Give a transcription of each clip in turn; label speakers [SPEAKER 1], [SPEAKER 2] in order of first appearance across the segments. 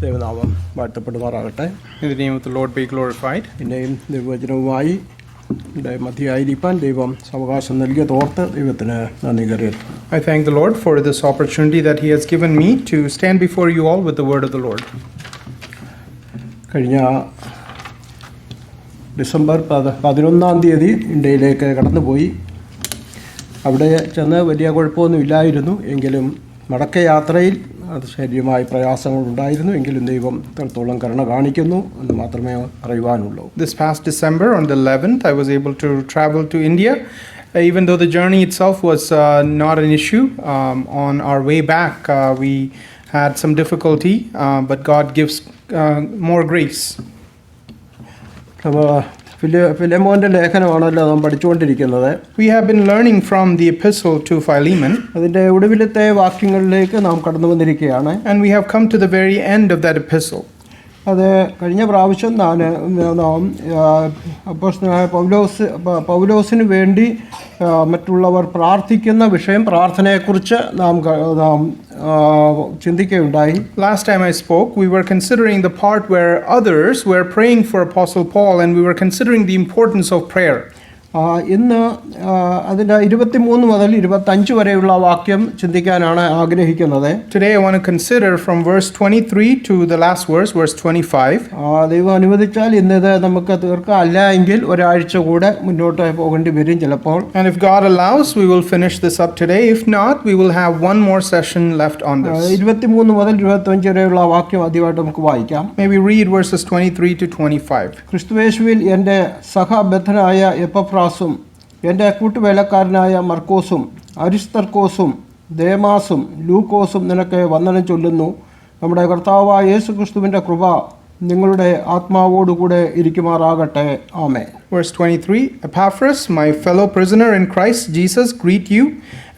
[SPEAKER 1] ദൈവനാമം വാഴ്ത്തപ്പെടുമാറാകട്ടെ.
[SPEAKER 2] In the name of the Lord be glorified.
[SPEAKER 1] പിന്നെയും ദൈവവചനവുമായി മധ്യയായിരിക്കാൻ ദൈവം അവകാശം നൽകിയതോർത്ത് ദൈവത്തിന് നന്ദി കരയറ്റും.
[SPEAKER 2] I thank the Lord for this opportunity that He has given me to stand before you all with the word of the Lord.
[SPEAKER 1] കഴിഞ്ഞ December 11 ഇന്ത്യയിലേക്ക് കടന്നുപോയി. അവിടെ ചെന്ന് വലിയ കുഴപ്പമൊന്നുമില്ലായിരുന്നു. എങ്കിലും മടക്കയാത്രയിൽ അത് ശരീരമായി പ്രയാസങ്ങളുണ്ടായിരുന്നു. എങ്കിലും ദൈവം ഇത്രത്തോളം കരുണ കാണിക്കുന്നു എന്ന് മാത്രമേ അറിയുവാനുള്ളൂ.
[SPEAKER 2] This past December on the 11th I was able to travel to India. Even though the journey itself was not an issue, on our way back we had some difficulty, but God gives more grace.
[SPEAKER 1] ഫിലെമോന്റെ ലേഖനമാണല്ലോ നാം പഠിച്ചുകൊണ്ടിരിക്കുന്നത്.
[SPEAKER 2] We have been learning from the epistle to Philemon.
[SPEAKER 1] അതിന്റെ ഒടുവിലത്തെ വാക്യങ്ങളിലേക്ക് നാം കടന്നു വന്നിരിക്കുകയാണ്.
[SPEAKER 2] And we have come to the very end of that epistle.
[SPEAKER 1] അത് കഴിഞ്ഞ പ്രാവശ്യം നാം അപ്പോസ്തലനായ പൗലോസിന് വേണ്ടി മറ്റുള്ളവർ പ്രാർത്ഥിക്കുന്ന വിഷയം പ്രാർത്ഥനയെക്കുറിച്ച് നാം ചിന്തിക്കുകയുണ്ടായി.
[SPEAKER 2] Last time I spoke, we were considering the part where others were praying for Apostle Paul, and we were considering the importance of prayer.
[SPEAKER 1] ഇന്ന് അതിൻ്റെ 23 മുതൽ 25 വരെയുള്ള വാക്യം ചിന്തിക്കാനാണ് ആഗ്രഹിക്കുന്നത്.
[SPEAKER 2] Today I want to consider from verse 23 to the last verse, verse 25.
[SPEAKER 1] ദൈവം അനുവദിച്ചാൽ ഇന്നത് നമുക്ക് തീർക്കാം, അല്ല എങ്കിൽ ഒരാഴ്ച കൂടെ മുന്നോട്ട് പോകേണ്ടി വരും ചിലപ്പോൾ.
[SPEAKER 2] And if God allows, we will finish this up today. If not, we will have one more session left on this.
[SPEAKER 1] 23 മുതൽ 25 വരെയുള്ള വാക്യം ആദ്യമായിട്ട് നമുക്ക് വായിക്കാം.
[SPEAKER 2] Maybe read verses 23 to 25.
[SPEAKER 1] ക്രിസ്തുയേശുവിൽ എൻ്റെ സഹബദ്ധനായ എപ്പഫ്രാസും എൻ്റെ കൂട്ടുവേലക്കാരനായ മർക്കോസും അരിസ്തർക്കോസും ദേമാസും ലൂക്കോസും നിനക്ക് വന്ദനം ചൊല്ലുന്നു. നമ്മുടെ കർത്താവായ യേശുക്രിസ്തുവിൻ്റെ കൃപ നിങ്ങളുടെ ആത്മാവോടുകൂടെ ഇരിക്കുമാറാകട്ടെ. ആമേൻ.
[SPEAKER 2] Verse 23, Epaphras, my fellow prisoner in Christ Jesus, greet you,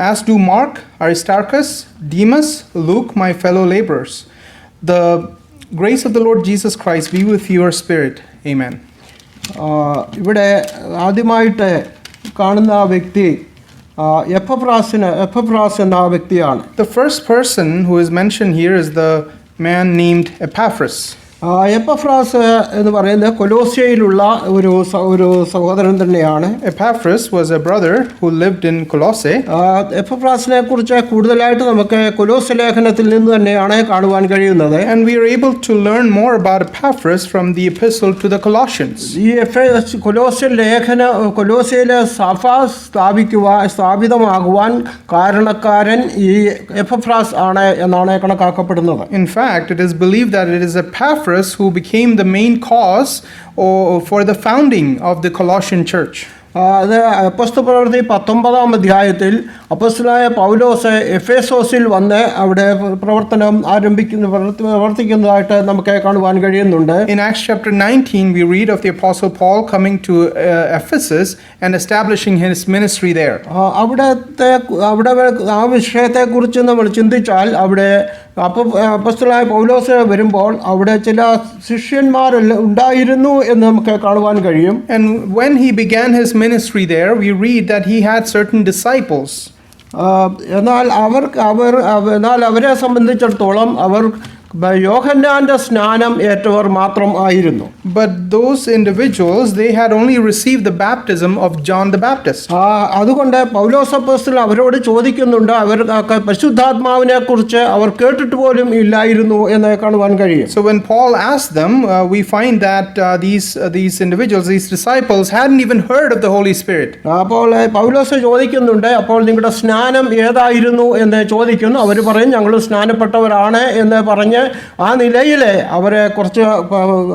[SPEAKER 2] as do Mark, Aristarchus, Demas, Luke, my fellow laborers. The grace of the Lord Jesus Christ be with your spirit. Amen.
[SPEAKER 1] ഇവിടെ ആദ്യമായിട്ട് കാണുന്ന ആ വ്യക്തി Epaphras എന്ന ആ വ്യക്തിയാണ്.
[SPEAKER 2] The first person who is mentioned here is the man named Epaphras.
[SPEAKER 1] Epaphras എന്ന് പറയുന്നത് കൊലോസ്യയിലുള്ള ഒരു സഹോദരൻ തന്നെയാണ്.
[SPEAKER 2] Epaphras was a brother who lived in Colossae.
[SPEAKER 1] എപ്പഫ്രാസിനെ കുറിച്ച് കൂടുതലായിട്ട് നമുക്ക് കൊലോസ്യ ലേഖനത്തിൽ നിന്ന് തന്നെയാണ് കാണുവാൻ കഴിയുന്നത്.
[SPEAKER 2] And we are able to learn more about Epaphras from the epistle to the Colossians.
[SPEAKER 1] ഈ കൊലോസ്യയിലെ സഭ സ്ഥാപിതമാകുവാൻ കാരണക്കാരൻ ഈ എപ്പഫ്രാസ് ആണ് എന്നാണ് കണക്കാക്കപ്പെടുന്നത്.
[SPEAKER 2] In fact, it is believed that it is Epaphras who became the main cause for the founding of the Colossian church.
[SPEAKER 1] അത് അപ്പോസ്തലപ്രവൃത്തി 19-ാം അധ്യായത്തിൽ അപ്പോസ്തലനായ പൗലോസ് എഫേസോസിൽ വന്ന് അവിടെ പ്രവർത്തിക്കുന്നതായിട്ട് നമുക്ക് കാണുവാൻ കഴിയുന്നുണ്ട്.
[SPEAKER 2] In Acts chapter 19 we read of the apostle Paul coming to Ephesus and establishing his ministry there.
[SPEAKER 1] അവിടെ ആ വിഷയത്തെക്കുറിച്ച് നമ്മൾ ചിന്തിച്ചാൽ അവിടെ അപ്പോസ്തലനായ പൗലോസ് വരുമ്പോൾ അവിടെ ചില ശിഷ്യന്മാർ ഉണ്ടായിരുന്നു എന്ന് നമുക്ക് കാണുവാൻ കഴിയും.
[SPEAKER 2] And when he began his ministry there, we read that he had certain disciples.
[SPEAKER 1] എന്നാൽ അവരെ സംബന്ധിച്ചിടത്തോളം അവർ യോഹന്നാന്റെ സ്നാനം ഏറ്റവർ മാത്രം ആയിരുന്നു.
[SPEAKER 2] But those individuals, they had only received the baptism of John the Baptist.
[SPEAKER 1] അതുകൊണ്ട് പൗലോസ് അപ്പോസ്തലൻ അവരോട് ചോദിക്കുന്നുണ്ട്, അവർ പരിശുദ്ധാത്മാവിനെ കുറിച്ച് അവർ കേട്ടിട്ട് പോലും ഇല്ലായിരുന്നു എന്ന് കാണുവാൻ കഴിയും.
[SPEAKER 2] So when Paul asked them, we find that these individuals, these disciples, hadn't even heard of the Holy Spirit.
[SPEAKER 1] അപ്പോൾ പൗലോസ് ചോദിക്കുന്നുണ്ട്, അപ്പോൾ നിങ്ങളുടെ സ്നാനം ഏതായിരുന്നു എന്ന് ചോദിക്കുന്നു. അവർ പറയും ഞങ്ങൾ സ്നാനപ്പെട്ടവരാണ് എന്ന് പറഞ്ഞ് ആ നിലയിൽ അവരെ കുറച്ച്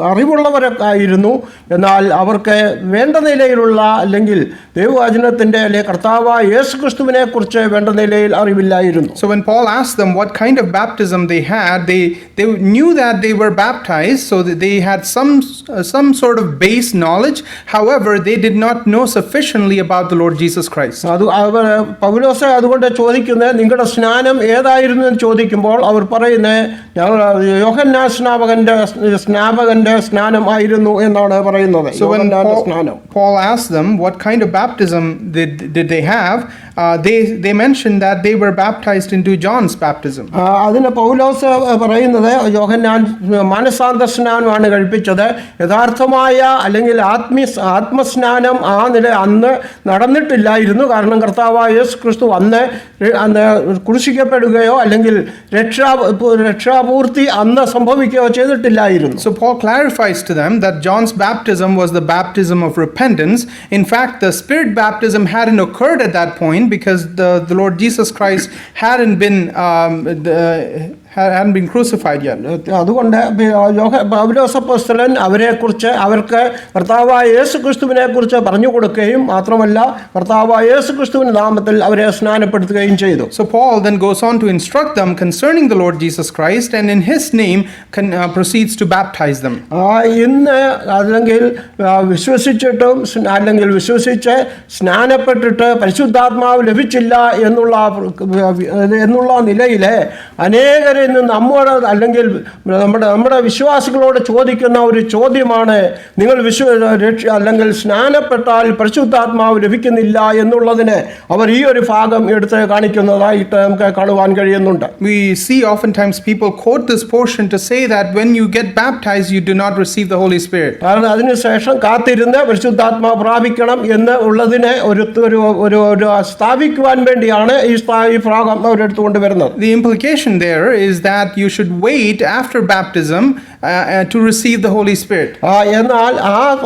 [SPEAKER 1] അറിവുള്ളവരൊക്കെ ആയിരുന്നു. എന്നാൽ അവർക്ക് വേണ്ട നിലയിലുള്ള അല്ലെങ്കിൽ ദൈവവചനത്തിൻ്റെ അല്ലെങ്കിൽ കർത്താവായ യേശുക്രിസ്തുവിനെ കുറിച്ച് വേണ്ട നിലയിൽ അറിവില്ലായിരുന്നു.
[SPEAKER 2] So when Paul asked them what kind of baptism they had, they knew that they were baptized, so that they had some sort of base knowledge. However, they did not know sufficiently about the Lord Jesus Christ.
[SPEAKER 1] പൗലോസ് അതുകൊണ്ട് ചോദിക്കുന്നത് നിങ്ങളുടെ സ്നാനം ഏതായിരുന്നു എന്ന് ചോദിക്കുമ്പോൾ അവർ പറയുന്നത് ഞങ്ങൾ യോഹന്നാൻ സ്നാപകന്റെ സ്നാനം ആയിരുന്നു എന്നാണ് പറയുന്നത്.
[SPEAKER 2] So when
[SPEAKER 1] യോഹന്നാന്റെ സ്നാനം.
[SPEAKER 2] Paul asked them what kind of baptism did they have, they mentioned that they were baptized into John's baptism.
[SPEAKER 1] അതിന് പൗലോസ് പറയുന്നത് യോഹന്നാൻ മാനസാന്തര സ്നാനമാണ് കഴിപ്പിച്ചത്. യഥാർത്ഥമായ അല്ലെങ്കിൽ ആത്മസ്നാനം ആ നില അന്ന് നടന്നിട്ടില്ലായിരുന്നു. കാരണം കർത്താവായ യേശു ക്രിസ്തു അന്ന് കുരിശിക്കപ്പെടുകയോ അല്ലെങ്കിൽ രക്ഷാപൂർത്തി അന്ന് സംഭവിക്കുകയോ ചെയ്തിട്ടില്ലായിരുന്നു.
[SPEAKER 2] So Paul clarifies to them that John's baptism was the baptism of repentance. In fact, the Spirit baptism hadn't occurred at that point because the Lord Jesus Christ hadn't been crucified yet.
[SPEAKER 1] അതുകൊണ്ട് പൗലോസ് അപ്പോസ്തലൻ അവർക്ക് കർത്താവായ യേശു ക്രിസ്തുവിനെ കുറിച്ച് പറഞ്ഞു കൊടുക്കുകയും മാത്രമല്ല കർത്താവായ യേശു ക്രിസ്തുവിന്റെ നാമത്തിൽ അവരെ സ്നാനപ്പെടുത്തുകയും ചെയ്തു.
[SPEAKER 2] So Paul then goes on to instruct them concerning the Lord Jesus Christ, and in his name proceeds to baptize them.
[SPEAKER 1] ഇന്ന് അല്ലെങ്കിൽ വിശ്വസിച്ച് സ്നാനപ്പെട്ടിട്ട് പരിശുദ്ധാത്മാവ് ലഭിച്ചില്ല എന്നുള്ള നിലയിൽ അനേകരെ നമ്മോട് അല്ലെങ്കിൽ നമ്മുടെ വിശ്വാസികളോട് ചോദിക്കുന്ന ഒരു ചോദ്യമാണ്, നിങ്ങൾ അല്ലെങ്കിൽ സ്നാനപ്പെട്ടാൽ പരിശുദ്ധാത്മാവ് ലഭിക്കുന്നില്ല എന്നുള്ളതിന് അവർ ഈ ഒരു ഭാഗം എടുത്ത് കാണിക്കുന്നതായിട്ട് നമുക്ക് കാണുവാൻ കഴിയുന്നുണ്ട്.
[SPEAKER 2] We see oftentimes people quote this portion to say that when you get baptized you do not receive the Holy Spirit.
[SPEAKER 1] കാരണം അതിനുശേഷം കാത്തിരുന്ന് പരിശുദ്ധാത്മാവ് പ്രാപിക്കണം എന്ന് ഉള്ളതിനെ ഒരു സ്ഥാപിക്കുവാൻ വേണ്ടിയാണ് ഈ ഭാഗം അവരെടുത്തുകൊണ്ട് വരുന്നത്.
[SPEAKER 2] The implication there is that you should wait after baptism to receive the Holy Spirit.
[SPEAKER 1] എന്നാൽ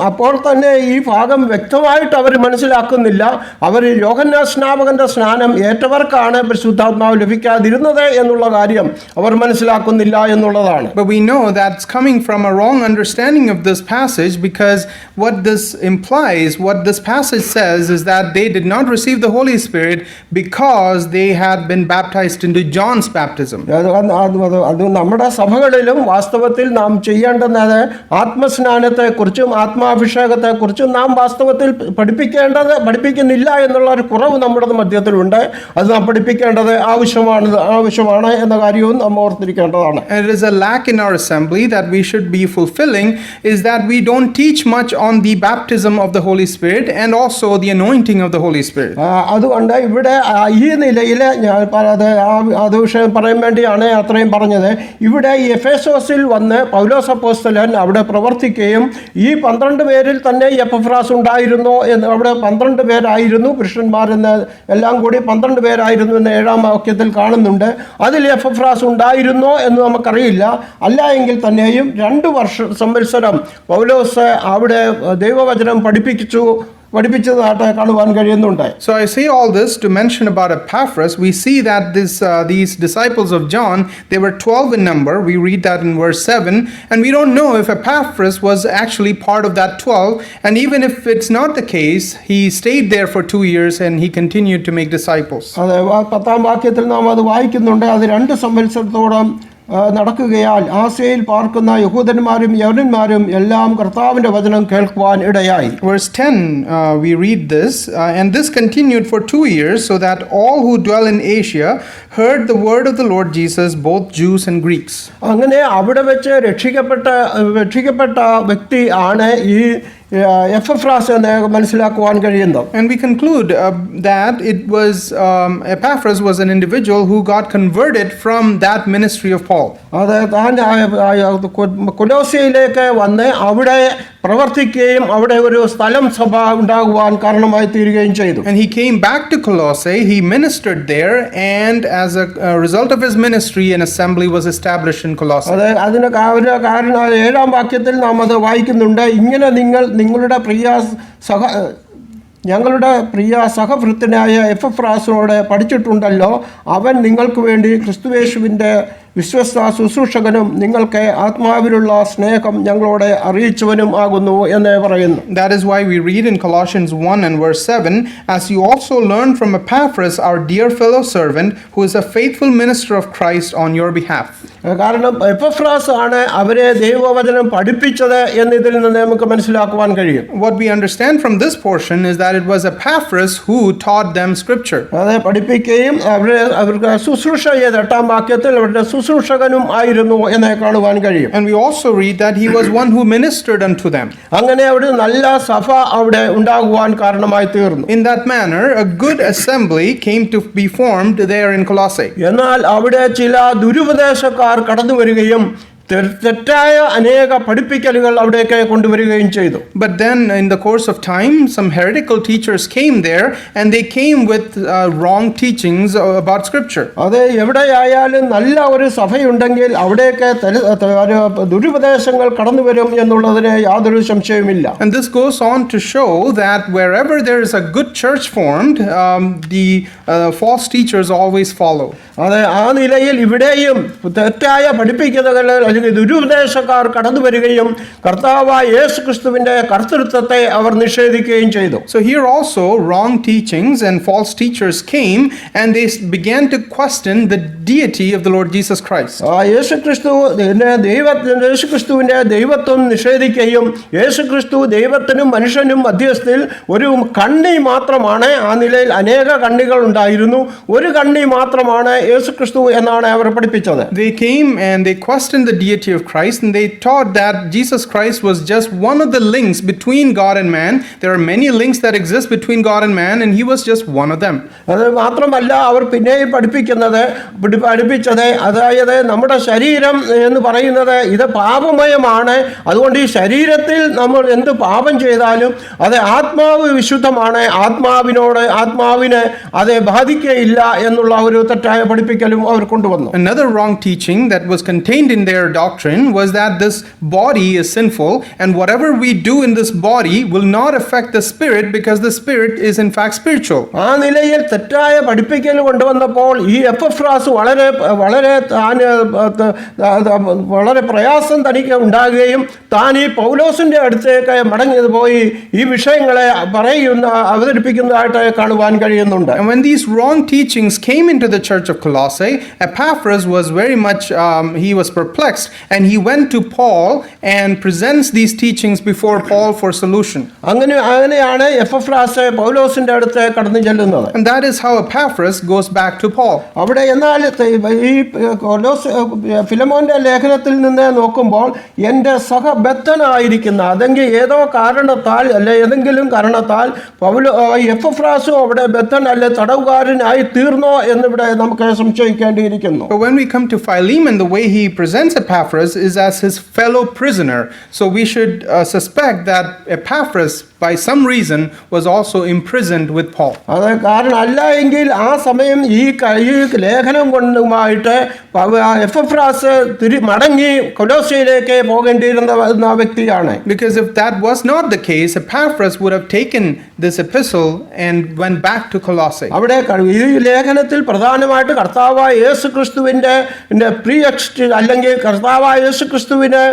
[SPEAKER 1] അപ്പോൾ തന്നെ ഈ ഭാഗം വ്യക്തമായിട്ട് അവർ മനസ്സിലാക്കുന്നില്ല. അവർ യോഹന്നാൻ സ്നാപകന്റെ സ്നാനം ഏറ്റവർക്കാണ് പരിശുദ്ധാത്മാവ് ലഭിക്കാതിരുന്നത് എന്നുള്ള കാര്യം അവർ മനസ്സിലാക്കുന്നില്ല എന്നുള്ളതാണ്.
[SPEAKER 2] But we know that's coming from a wrong understanding of this passage, because what this implies, what this passage says, is that they did not receive the Holy Spirit because they had been baptized into John's baptism.
[SPEAKER 1] അത് നമ്മുടെ സഭകളിലും വാസ്തവത്തിൽ നാം ചെയ്യേണ്ടുന്നത് ആത്മസ്നാനത്തെക്കുറിച്ചും ആത്മാഭിഷേകത്തെക്കുറിച്ചും നാം വാസ്തവത്തിൽ പഠിപ്പിക്കുന്നില്ല എന്നുള്ള ഒരു കുറവ് നമ്മുടെ മധ്യത്തിലുണ്ട്. അത് നാം പഠിപ്പിക്കേണ്ടത് ആവശ്യമാണ് എന്ന കാര്യവും നാം ഓർത്തിരിക്കേണ്ടതാണ്.
[SPEAKER 2] And it is a lack in our assembly that we should be fulfilling, is that we don't teach much on the baptism of the Holy Spirit and also the anointing of the Holy Spirit.
[SPEAKER 1] അതുകൊണ്ട് ഇവിടെ ഈ നിലയിൽ ഞാൻ അത് വിഷയം പറയാൻ വേണ്ടിയാണ് അത്രയും പറഞ്ഞത്. ഇവിടെ എഫേസോസിൽ വന്ന് പൗലോസ് അപ്പോസ്തലൻ അവിടെ പ്രവർത്തിക്കുകയും ഈ 12 പേരിൽ തന്നെ എപ്പഫ്രാസ് ഉണ്ടായിരുന്നു എന്ന്, അവിടെ 12 പേരായിരുന്നു പുരുഷന്മാരെന്ന് എല്ലാം കൂടി 12 പേരായിരുന്നു എന്ന് 7-ാം വാക്യത്തിൽ കാണുന്നുണ്ട്. അതിൽ എപ്പഫ്രാസ് ഉണ്ടായിരുന്നോ എന്ന് നമുക്കറിയില്ല. അല്ല എങ്കിൽ തന്നെയും 2 സംവത്സരം പൗലോസ് അവിടെ ദൈവവചനം പഠിപ്പിച്ചതായിട്ട് കാണുവാൻ കഴിയുന്നുണ്ട്.
[SPEAKER 2] So I say all this to mention about Epaphras. We see that these disciples of John, they were 12 in number. We read that in verse 7, and we don't know if Epaphras was actually part of that 12, and even if it's not the case, he stayed there for 2 years and he continued to make disciples.
[SPEAKER 1] അതെ, 10-ാം വാക്യത്തിൽ നാം അത് വായിക്കുന്നുണ്ട്. അത് 2 സംവത്സരത്തോളം നടക്കുകയാൽ ആസ്യയിൽ പാർക്കുന്ന യഹൂദന്മാരും യവനന്മാരും എല്ലാം കർത്താവിന്റെ വചനം കേൾക്കുവാൻ ഇടയായി.
[SPEAKER 2] Verse 10, we read this, and this continued for 2 years, so that all who dwell in Asia heard the word of the Lord Jesus, both Jews and Greeks.
[SPEAKER 1] അങ്ങനെ അവിടെ വെച്ച് രക്ഷിക്കപ്പെട്ട വ്യക്തി ആണ് ഈ എപ്പഫ്രാസ് എന്ന് മനസ്സിലാക്കുവാൻ കഴിയുന്നത്.
[SPEAKER 2] And we conclude that it was Epaphras was an individual who got converted from that ministry of Paul.
[SPEAKER 1] അത് താൻ കൊലോസ്യയിലേക്ക് വന്ന് അവിടെ പ്രവർത്തിക്കുകയും അവിടെ ഒരു സ്ഥലം സഭ ഉണ്ടാകുവാൻ കാരണമായി തീരുകയും ചെയ്തു.
[SPEAKER 2] And he came back to Colossae, he ministered there, and as a result of his ministry an assembly was established in Colossae.
[SPEAKER 1] അത് അതിന് കാരണം 7-ാം വാക്യത്തിൽ നാം അത് വായിക്കുന്നുണ്ട്. ഇങ്ങനെ ഞങ്ങളുടെ പ്രിയ സഹഭൃത്തനായ എപ്പഫ്രാസിനോട് പഠിച്ചിട്ടുണ്ടല്ലോ, അവൻ നിങ്ങൾക്ക് വേണ്ടി ക്രിസ്തുയേശുവിൻ്റെ വിശ്വസ്ത ശുശ്രൂഷകനും നിങ്ങൾക്ക് ആത്മാവിലുള്ള സ്നേഹം ഞങ്ങളോട് അറിയിച്ചവനും ആകുന്നു എന്ന് പറയുന്നു.
[SPEAKER 2] That is why we read in Colossians 1 and verse 7, as you also learned from Epaphras, our dear fellow servant, who is a faithful minister of Christ on your behalf.
[SPEAKER 1] കാരണം എപ്പഫ്രാസ് ആണ് അവരെ ദൈവവചനം പഠിപ്പിച്ചത് എന്നതിൽ നിന്ന് നമുക്ക് മനസ്സിലാക്കുവാൻ കഴിയും.
[SPEAKER 2] What we understand from this portion is that it was Epaphras who taught them scripture.
[SPEAKER 1] അത് പഠിപ്പിക്കുകയും അവർക്ക് ശുശ്രൂഷ ചെയ്ത് 8-ാം വാക്യത്തിൽ അവരുടെ ശുശ്രൂഷ ശുശ്രൂഷകനും ആയിരുന്നു എന്ന് കാണുവാൻ കഴിയും.
[SPEAKER 2] And we also read that he was one who ministered unto them.
[SPEAKER 1] അങ്ങനെ അവിടെ നല്ല സഭ അവിടെ ഉണ്ടാകുവാൻ കാരണമായി തീർന്നു.
[SPEAKER 2] In that manner, a good assembly came to be formed there in Colossae.
[SPEAKER 1] എന്നാൽ അവിടെ ചില ദുരുപദേശക്കാർ കടന്നു വരികയും തെറ്റായ അനേക പഠിപ്പിക്കലുകൾ അവിടേക്ക് കൊണ്ടുവരികയും ചെയ്തു.
[SPEAKER 2] But then in the course of time, some heretical teachers came there, and they came with wrong teachings about scripture.
[SPEAKER 1] അത് എവിടെയായാലും നല്ല ഒരു സഭയുണ്ടെങ്കിൽ അവിടേക്ക് ദുരുപദേശങ്ങൾ കടന്നു വരും എന്നുള്ളതിന് യാതൊരു സംശയവുമില്ല.
[SPEAKER 2] And this goes on to show that wherever there is a good church formed, the false teachers always follow.
[SPEAKER 1] അതെ, ആ നിലയിൽ ഇവിടെയും തെറ്റായ പഠിപ്പിക്കുന്നവർ അല്ലെങ്കിൽ ദുരുപദേശക്കാർ കടന്നു വരികയും കർത്താവായ യേശു ക്രിസ്തുവിന്റെ കർത്തൃത്വത്തെ അവർ നിഷേധിക്കുകയും ചെയ്തു.
[SPEAKER 2] So here also wrong teachings and false teachers came, and they began to question the deity of the Lord Jesus Christ.
[SPEAKER 1] യേശുക്രിസ്തുവിന്റെ ദൈവത്വം നിഷേധിക്കുകയും യേശുക്രിസ്തു ദൈവത്തിനും മനുഷ്യനും മധ്യസ്ഥയിൽ ഒരു കണ്ണി മാത്രമാണ്. ആ നിലയിൽ അനേക കണ്ണികൾ ഉണ്ടായിരുന്നു, ഒരു കണ്ണി മാത്രമാണ് യേശുക്രിസ്തു എന്നാണ് അവർ പഠിപ്പിച്ചത്.
[SPEAKER 2] They came and they questioned the deity of Christ, and they taught that Jesus Christ was just one of the links between God and man. There are many links that exist between God and man, and he was just one of them.
[SPEAKER 1] അത് മാത്രമല്ല, അവർ പിന്നെയും പഠിപ്പിച്ചത് അതായത് നമ്മുടെ ശരീരം എന്ന് പറയുന്നത് ഇത് പാപമയമാണ്. അതുകൊണ്ട് ഈ ശരീരത്തിൽ നമ്മൾ എന്ത് പാപം ചെയ്താലും അത് ആത്മാവ് വിശുദ്ധമാണ്, ആത്മാവിനെ അത് ബാധിക്കുകയില്ല എന്നുള്ള ഒരു തെറ്റായ പഠിപ്പിക്കലും അവർ കൊണ്ടുവന്നു.
[SPEAKER 2] Another wrong teaching that was contained in their doctrine was that this body is sinful, and whatever we do in this body will not affect the spirit, because the spirit is in fact spiritual.
[SPEAKER 1] ആ നിലയിൽ തെറ്റായ പഠിപ്പിക്കൽ കൊണ്ടുവന്നപ്പോൾ ഈ Epaphras വളരെ പ്രയാസം തനിക്ക് ഉണ്ടാകുകയും താൻ ഈ പൗലോസിന്റെ അടുത്തേക്ക് മടങ്ങിപ്പോയി ഈ വിഷയങ്ങളെ അവതരിപ്പിക്കുന്നതായിട്ട് കാണുവാൻ കഴിയുന്നുണ്ട്.
[SPEAKER 2] And when these wrong teachings came into the church of Colossae, Epaphras was very much he was perplexed, and he went to Paul and presents these teachings before Paul for solution.
[SPEAKER 1] അങ്ങനെയാണ് Epaphras പൗലോസിന്റെ അടുത്ത് കടന്നു ചെല്ലുന്നത്.
[SPEAKER 2] And that is how Epaphras goes back to Paul.
[SPEAKER 1] അവിടെ എന്നാൽ ഈ ഫിലമോന്റെ ലേഖനത്തിൽ നിന്ന് നോക്കുമ്പോൾ എൻ്റെ സഹബദ്ധനായിരിക്കുന്ന അതെങ്കിൽ ഏതോ കാരണത്താൽ അല്ലെ ഏതെങ്കിലും കാരണത്താൽ എപ്പഫ്രാസും അവിടെ ബദ്ധൻ അല്ലെ തടവുകാരനായി തീർന്നോ എന്നിവിടെ നമുക്ക് സംശയിക്കേണ്ടിയിരിക്കുന്നു.
[SPEAKER 2] But when we come to Philemon, the way he presents Epaphras is as his fellow prisoner. So we should suspect that Epaphras by some reason was also imprisoned with Paul.
[SPEAKER 1] അത് കാരണം അല്ല എങ്കിൽ ആ സമയം ഈ ലേഖനം കൊണ്ടുമായിട്ട് എപ്പഫ്രാസ് മടങ്ങി കൊലോസ്യയിലേക്ക് പോകേണ്ടിയിരുന്ന വ്യക്തിയാണ്.
[SPEAKER 2] Because if that was not the case, Epaphras would have taken this epistle and went back to Colossae.
[SPEAKER 1] അവിടെ ഈ ലേഖനത്തിൽ പ്രധാനമായിട്ട് കർത്താവായ യേശു ക്രിസ്തുവിന്റെ പ്രീ അല്ലെങ്കിൽ കർത്താവായ യേശു ക്രിസ്തുവിന്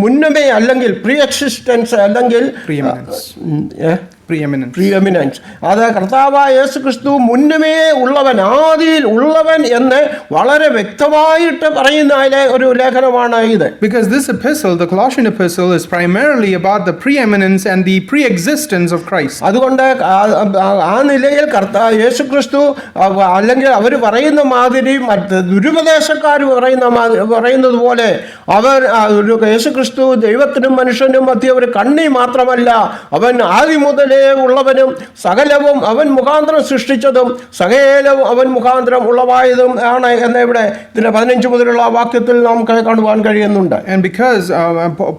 [SPEAKER 1] മുന്നമേ അല്ലെങ്കിൽ പ്രീ എക്സിസ്റ്റൻസ് അല്ലെങ്കിൽ പ്രീഎമിനൻസ് അത് കർത്താവായ യേശു ക്രിസ്തു മുന്നമേ ഉള്ളവൻ, ആദിയിൽ ഉള്ളവൻ എന്ന് വളരെ വ്യക്തമായിട്ട് പറയുന്ന ഒരു ലേഖനമാണ് ഇത്.
[SPEAKER 2] Because this epistle, the Colossian epistle, is primarily about the preeminence and the pre-existence of Christ.
[SPEAKER 1] അതുകൊണ്ട് ആ നിലയിൽ യേശു ക്രിസ്തു അല്ലെങ്കിൽ അവർ പറയുന്ന മാതിരി ദുരുപദേശക്കാർ പറയുന്നത് പോലെ യേശു ക്രിസ്തു ദൈവത്തിനും മനുഷ്യനും മധ്യ ഒരു കണ്ണി മാത്രമല്ല, അവൻ ആദ്യം മുതലേ ഉള്ളവനും സകലവും അവൻ മുഖാന്തരം സൃഷ്ടിച്ചതും സകലവും അവൻ മുഖാന്തരം ഉള്ളവായതും ആണ് എന്ന് ഇവിടെ ഇതിന്റെ 15 മുതലുള്ള വാക്യത്തിൽ നമുക്ക് കാണുവാൻ കഴിയുന്നുണ്ട്.
[SPEAKER 2] And because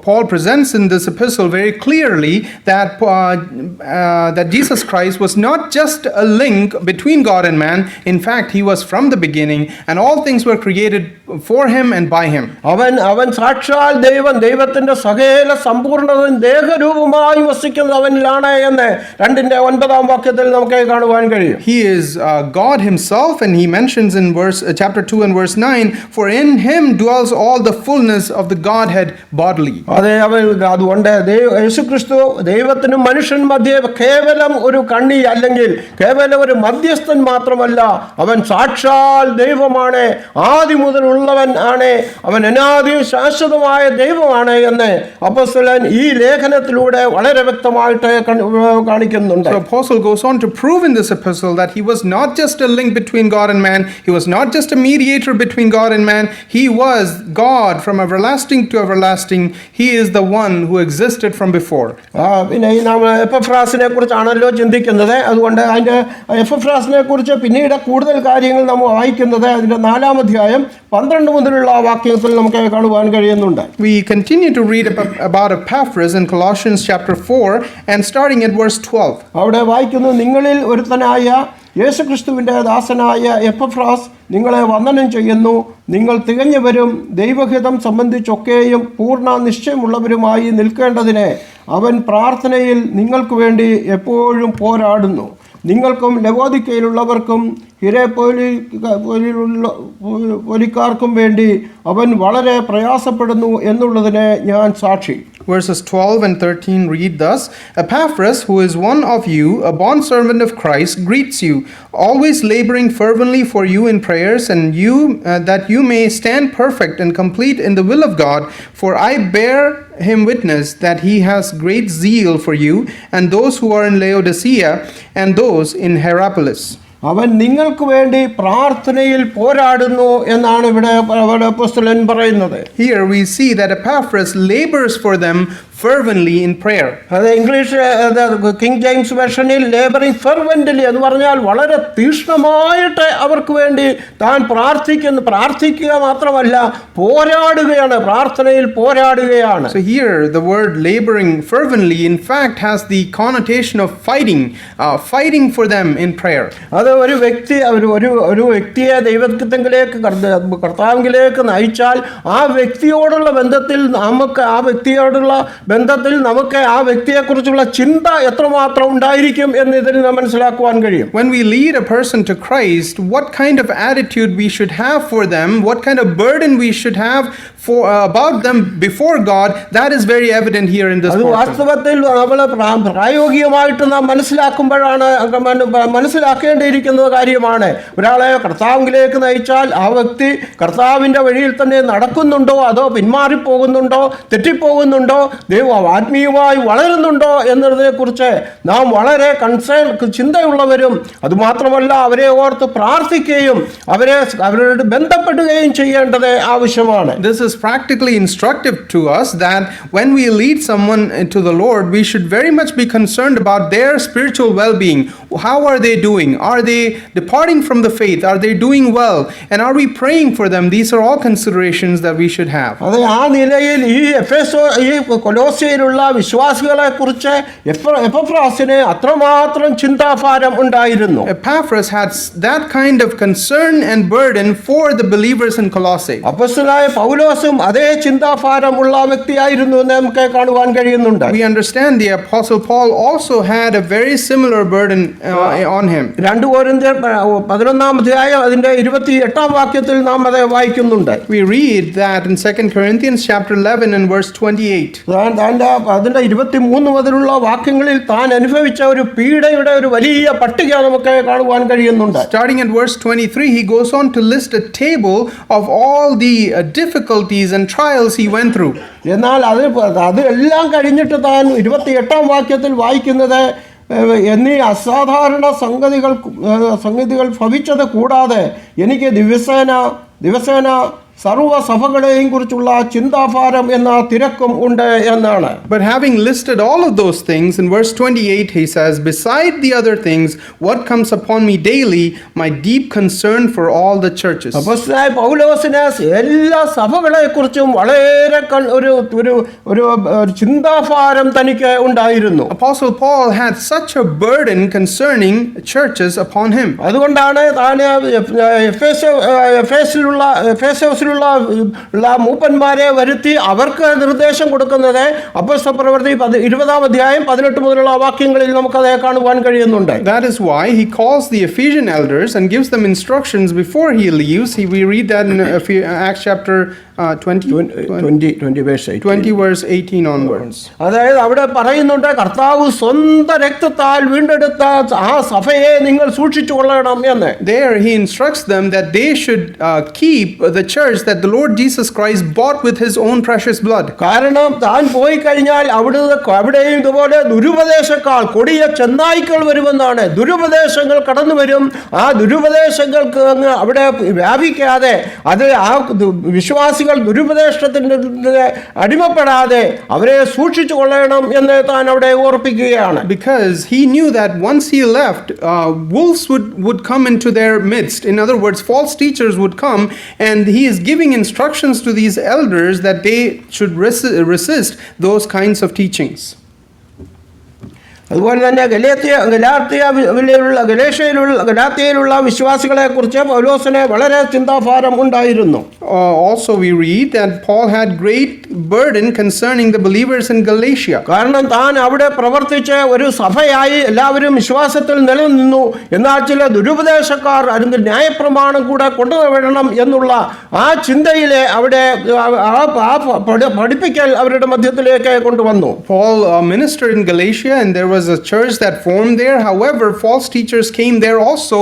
[SPEAKER 2] Paul presents in this epistle very clearly that Jesus Christ was not just a link between God and man. In fact, he was from the beginning, and all things were created for him and by him.
[SPEAKER 1] അവൻ സാക്ഷാൽ ദൈവത്തിന്റെ സകല സമ്പൂർണ്ണതയും ദേഹരൂപമായി വസിക്കുന്നവനിലാണ് എന്ന് 2:9 വാക്യത്തിൽ നമുക്ക് കാണുവാൻ കഴിയും.
[SPEAKER 2] He is God himself, and he mentions in chapter 2 and verse 9, for in him dwells all the fullness of the Godhead bodily.
[SPEAKER 1] അതുകൊണ്ട് യേശുക്രിസ്തു ദൈവത്തിനും മനുഷ്യൻ മധ്യേ കേവലം ഒരു കണ്ണി അല്ലെങ്കിൽ കേവലം ഒരു മധ്യസ്ഥൻ മാത്രമല്ല, അവൻ സാക്ഷാൽ ദൈവമാണ്, ആദി മുതൽ ഉള്ളവൻ ആണ്, അവൻ അനാദിയും ശാശ്വതമായ ദൈവമാണ് എന്ന് അപ്പോസ്തലൻ ഈ ലേഖനത്തിലൂടെ വളരെ വ്യക്തമായിട്ട് കർത്താവ് കാണിക്കുന്നുണ്ട്.
[SPEAKER 2] So apostle goes on to prove in this epistle that he was not just a link between God and man, he was not just a mediator between God and man, he was God from everlasting to everlasting. He is the one who existed from before.
[SPEAKER 1] പിന്നെ ഈ നാം എപ്പഫ്രാസിനെ കുറിച്ചാണല്ലോ ചിന്തിക്കുന്നത്. അതുകൊണ്ട് അതിൻ്റെ എപ്പഫ്രാസിനെ കുറിച്ച് പിന്നീട് കൂടുതൽ കാര്യങ്ങൾ നാം വായിക്കുന്നത് അതിൻ്റെ 4-ാം അധ്യായം 12 മുതലുള്ള വാക്യത്തിൽ നമുക്ക് കാണുവാൻ കഴിയുന്നുണ്ട്.
[SPEAKER 2] We continue to read about Epaphras in Colossians chapter 4 and starting at verse 12.
[SPEAKER 1] അവിടെ വായിക്കുന്നു, നിങ്ങളിൽ ഒരുത്തനായ യേശുക്രിസ്തുവിൻ്റെ ദാസനായ എപ്പഫ്രാസ് നിങ്ങളെ വന്ദനം ചെയ്യുന്നു. നിങ്ങൾ തികഞ്ഞവരും ദൈവഹിതം സംബന്ധിച്ചൊക്കെയും പൂർണ്ണ നിശ്ചയമുള്ളവരുമായി നിൽക്കേണ്ടതിന് അവൻ പ്രാർത്ഥനയിൽ നിങ്ങൾക്ക് വേണ്ടി എപ്പോഴും പോരാടുന്നു. നിങ്ങൾക്കും ലവോദിക്കയിലുള്ളവർക്കും ഹിരേപോലിക്കാർക്കും വേണ്ടി അവൻ വളരെ പ്രയാസപ്പെടുന്നു എന്നുള്ളതിന് ഞാൻ സാക്ഷി.
[SPEAKER 2] Verses 12 and 13 read thus: Epaphras, who is one of you, a bondservant of Christ, greets you, always laboring fervently for you in prayers, and you that you may stand perfect and complete in the will of God. For I bear him witness that he has great zeal for you and those who are in Laodicea and those in Hierapolis.
[SPEAKER 1] അവൻ നിങ്ങൾക്ക് വേണ്ടി പ്രാർത്ഥനയിൽ പോരാടുന്നു എന്നാണ് ഇവിടെ അപ്പോസ്തലൻ പറയുന്നത്.
[SPEAKER 2] Here we see that Epaphras labors for them fervently in prayer.
[SPEAKER 1] അത് English king James വെർഷനിൽ labouring ഫെർവെന്റ്ലി എന്ന് പറഞ്ഞാൽ വളരെ തീക്ഷ്ണമായിട്ട് അവർക്ക് വേണ്ടി താൻ പ്രാർത്ഥിക്കുക മാത്രമല്ല പോരാടുകയാണ്, പ്രാർത്ഥനയിൽ പോരാടുകയാണ്.
[SPEAKER 2] So here the word laboring fervently in fact has the connotation of fighting for them in prayer.
[SPEAKER 1] അത് ഒരു വ്യക്തിയെ ദൈവത്തിലേക്ക് കർത്താവിലേക്ക് നയിച്ചാൽ ആ വ്യക്തിയോടുള്ള ബന്ധത്തിൽ നമുക്ക് ആ വ്യക്തിയെക്കുറിച്ചുള്ള ചിന്ത എത്രമാത്രം ഉണ്ടായിരിക്കും എന്ന് ഇതിൽ നാം മനസ്സിലാക്കുവാൻ കഴിയും.
[SPEAKER 2] When we lead a person to Christ, what kind of attitude we should have for them, what kind of burden we should have about them before God, that is very evident here in this
[SPEAKER 1] portion. അത് വാസ്തവത്തിൽ നമ്മൾ പ്രായോഗികമായിട്ട് നാം മനസ്സിലാക്കേണ്ടിയിരിക്കുന്ന കാര്യമാണ്. ഒരാളെ കർത്താവിലേക്ക് നയിച്ചാൽ ആ വ്യക്തി കർത്താവിൻ്റെ വഴിയിൽ തന്നെ നടക്കുന്നുണ്ടോ അതോ പിന്മാറിപ്പോകുന്നുണ്ടോ തെറ്റിപ്പോകുന്നുണ്ടോ ആത്മീയമായി വളരുന്നുണ്ടോ എന്നതിനെക്കുറിച്ച് നാം വളരെ ചിന്തയുള്ളവരും അതുമാത്രമല്ല അവരെ ഓർത്ത് പ്രാർത്ഥിക്കുകയും അവരോട് ബന്ധപ്പെടുകയും ചെയ്യേണ്ടത് ആവശ്യമാണ്.
[SPEAKER 2] This is practically instructive to us that when we lead someone to the Lord, we should very much be concerned about their spiritual well-being. How are they doing? Are they departing from the faith? Are they doing well? And are we praying for them? These are all considerations that we should have.
[SPEAKER 1] അതെ, ആ നിലയിൽ ഈ കൊലോസ്യയിലുള്ള വിശ്വാസികളെ കുറിച്ച് എപ്പഫ്രാസിന് അത്രമാത്രം ചിന്താഭാരം ഉണ്ടായിരുന്നു.
[SPEAKER 2] Epaphras had that kind of concern and burden for the believers in Colossae.
[SPEAKER 1] അപ്പോസ്തലനായ പൗലോസും അതേ ചിന്താഭാരമുള്ള വ്യക്തിയായിരുന്നു എന്ന് നമുക്ക് കാണുവാൻ കഴിയുന്നുണ്ട്.
[SPEAKER 2] We understand the apostle Paul also had a very similar burden on him.
[SPEAKER 1] 2 കൊരിന്ത്യർ 11-ാം അധ്യായം അതിന്റെ 28-ാം വാക്യത്തിൽ നാം അത് വായിക്കുന്നുണ്ട്.
[SPEAKER 2] We read that in 2 Corinthians chapter 11 and verse 28.
[SPEAKER 1] അതിന്റെ 23 മുതലുള്ള വാക്യങ്ങളിൽ താൻ അനുഭവിച്ച ഒരു പീഡയുടെ ഒരു വലിയ പട്ടിക നമുക്ക് കാണുവാൻ കഴിയുന്നുണ്ട്.
[SPEAKER 2] Starting at verse 23, he goes on to list a table of all the difficulties and trials he went through.
[SPEAKER 1] എന്നാൽ അത് എല്ലാം കഴിഞ്ഞിട്ട് താൻ 28-ാം വാക്യത്തിൽ വായിക്കുന്നത് എന്നീ അസാധാരണ സംഗതികൾ ഭവിച്ചത് കൂടാതെ എനിക്ക് ദിവസേന സർവ്വസഭകളെയും കുറിച്ചുള്ള ചിന്താഭാരം എന്ന തിരക്കും ഉണ്ട് എന്നാണ്.
[SPEAKER 2] But having listed all of those things, in verse 28 he says, beside the other things, what comes upon me daily, my deep concern for all the churches.
[SPEAKER 1] അപ്പോസ്തലനായ പൗലോസിന് എല്ലാ സഭകളെക്കുറിച്ചും വളരെ ഒരു ചിന്താഭാരം തനിക്ക് ഉണ്ടായിരുന്നു.
[SPEAKER 2] Apostle Paul had such a burden concerning churches upon him.
[SPEAKER 1] അതുകൊണ്ടാണ് താൻ എഫേസോസിലുള്ള മൂപ്പന്മാരെ വരുത്തി അവർക്ക് നിർദ്ദേശം കൊടുക്കുന്നത് അപ്പോസ്തലപ്രവൃത്തി 20-ാം അധ്യായം 18 മുതലുള്ള വാക്യങ്ങളിൽ നമുക്കത് കാണുവാൻ കഴിയുന്നുണ്ട്.
[SPEAKER 2] That is why he calls the Ephesian elders and gives them instructions before he leaves. We read that in Acts chapter 20 verse 18 onwards.
[SPEAKER 1] അതായത് അവിടെ പറയുന്നുണ്ട്, കർത്താവ് സ്വന്തം രക്തത്താൽ വീണ്ടെടുത്ത ആ സഭയെ നിങ്ങൾ സൂക്ഷിച്ചു കൊള്ളണം എന്ന്.
[SPEAKER 2] There he instructs them that they should keep the church church that the Lord Jesus Christ bought with his own precious blood.
[SPEAKER 1] കാരണം താൻ പോയി കഴിഞ്ഞാൽ അവിടെയും ഇതുപോലെ ദുരുപദേശക്കാൾ കൊടിയ ചെന്നായ്ക്കൾ വരുമെന്നാണ്. ദുരുപദേശങ്ങൾ കടന്നു വരും. ആ ദുരുപദേശങ്ങൾക്ക് അങ്ങ് അവിടെ വ്യാപിക്കാതെ അത് ആ വിശ്വാസികൾ ദുരുപദേശത്തിന്റെ അടിമപ്പെടാതെ അവരെ സൂക്ഷിച്ചു കൊള്ളണം എന്ന് താൻ അവിടെ ഓർപ്പിക്കുകയാണ്.
[SPEAKER 2] Because he knew that once he left, wolves would come into their midst. In other words, false teachers would come, and he is giving instructions to these elders that they should resist those kinds of teachings.
[SPEAKER 1] അതുപോലെ തന്നെ ഗലാത്യയിലുള്ള വിശ്വാസികളെ കുറിച്ച് പൗലോസിന് വളരെ ചിന്താഭാരം ഉണ്ടായിരുന്നു.
[SPEAKER 2] Also we read that Paul had great burden concerning the believers in Galatia.
[SPEAKER 1] കാരണം താൻ അവിടെ പ്രവർത്തിച്ച് ഒരു സഭയായി എല്ലാവരും വിശ്വാസത്തിൽ നിലനിന്നു. എന്നാൽ ചില ദുരുപദേശക്കാർ അല്ലെങ്കിൽ ന്യായപ്രമാണം കൂടെ കൊണ്ടുവരണം എന്നുള്ള ആ ചിന്തയിലെ അവിടെ പഠിപ്പിക്കൽ അവരുടെ മധ്യത്തിലേക്ക് കൊണ്ടുവന്നു.
[SPEAKER 2] Paul ministered in Galatia, and there was a church that formed there. However, false teachers came there also,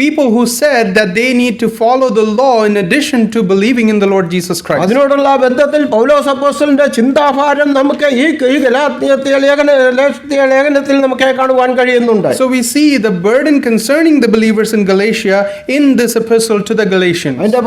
[SPEAKER 2] people who said that they need to follow the law in addition to believing in the Lord Jesus Christ.
[SPEAKER 1] അതിനോടുള്ള ബന്ധത്തിൽ പൗലോസ് അപ്പോസ്തലന്റെ ചിന്താഭാരം നമുക്ക് ഈ ഗലാത്യ ലേഖനത്തിൽ നമുക്ക് കാണുവാൻ കഴിയുന്നുണ്ട്.
[SPEAKER 2] So we see the burden concerning the believers in Galatia in this epistle to the Galatians.
[SPEAKER 1] അതിന്റെ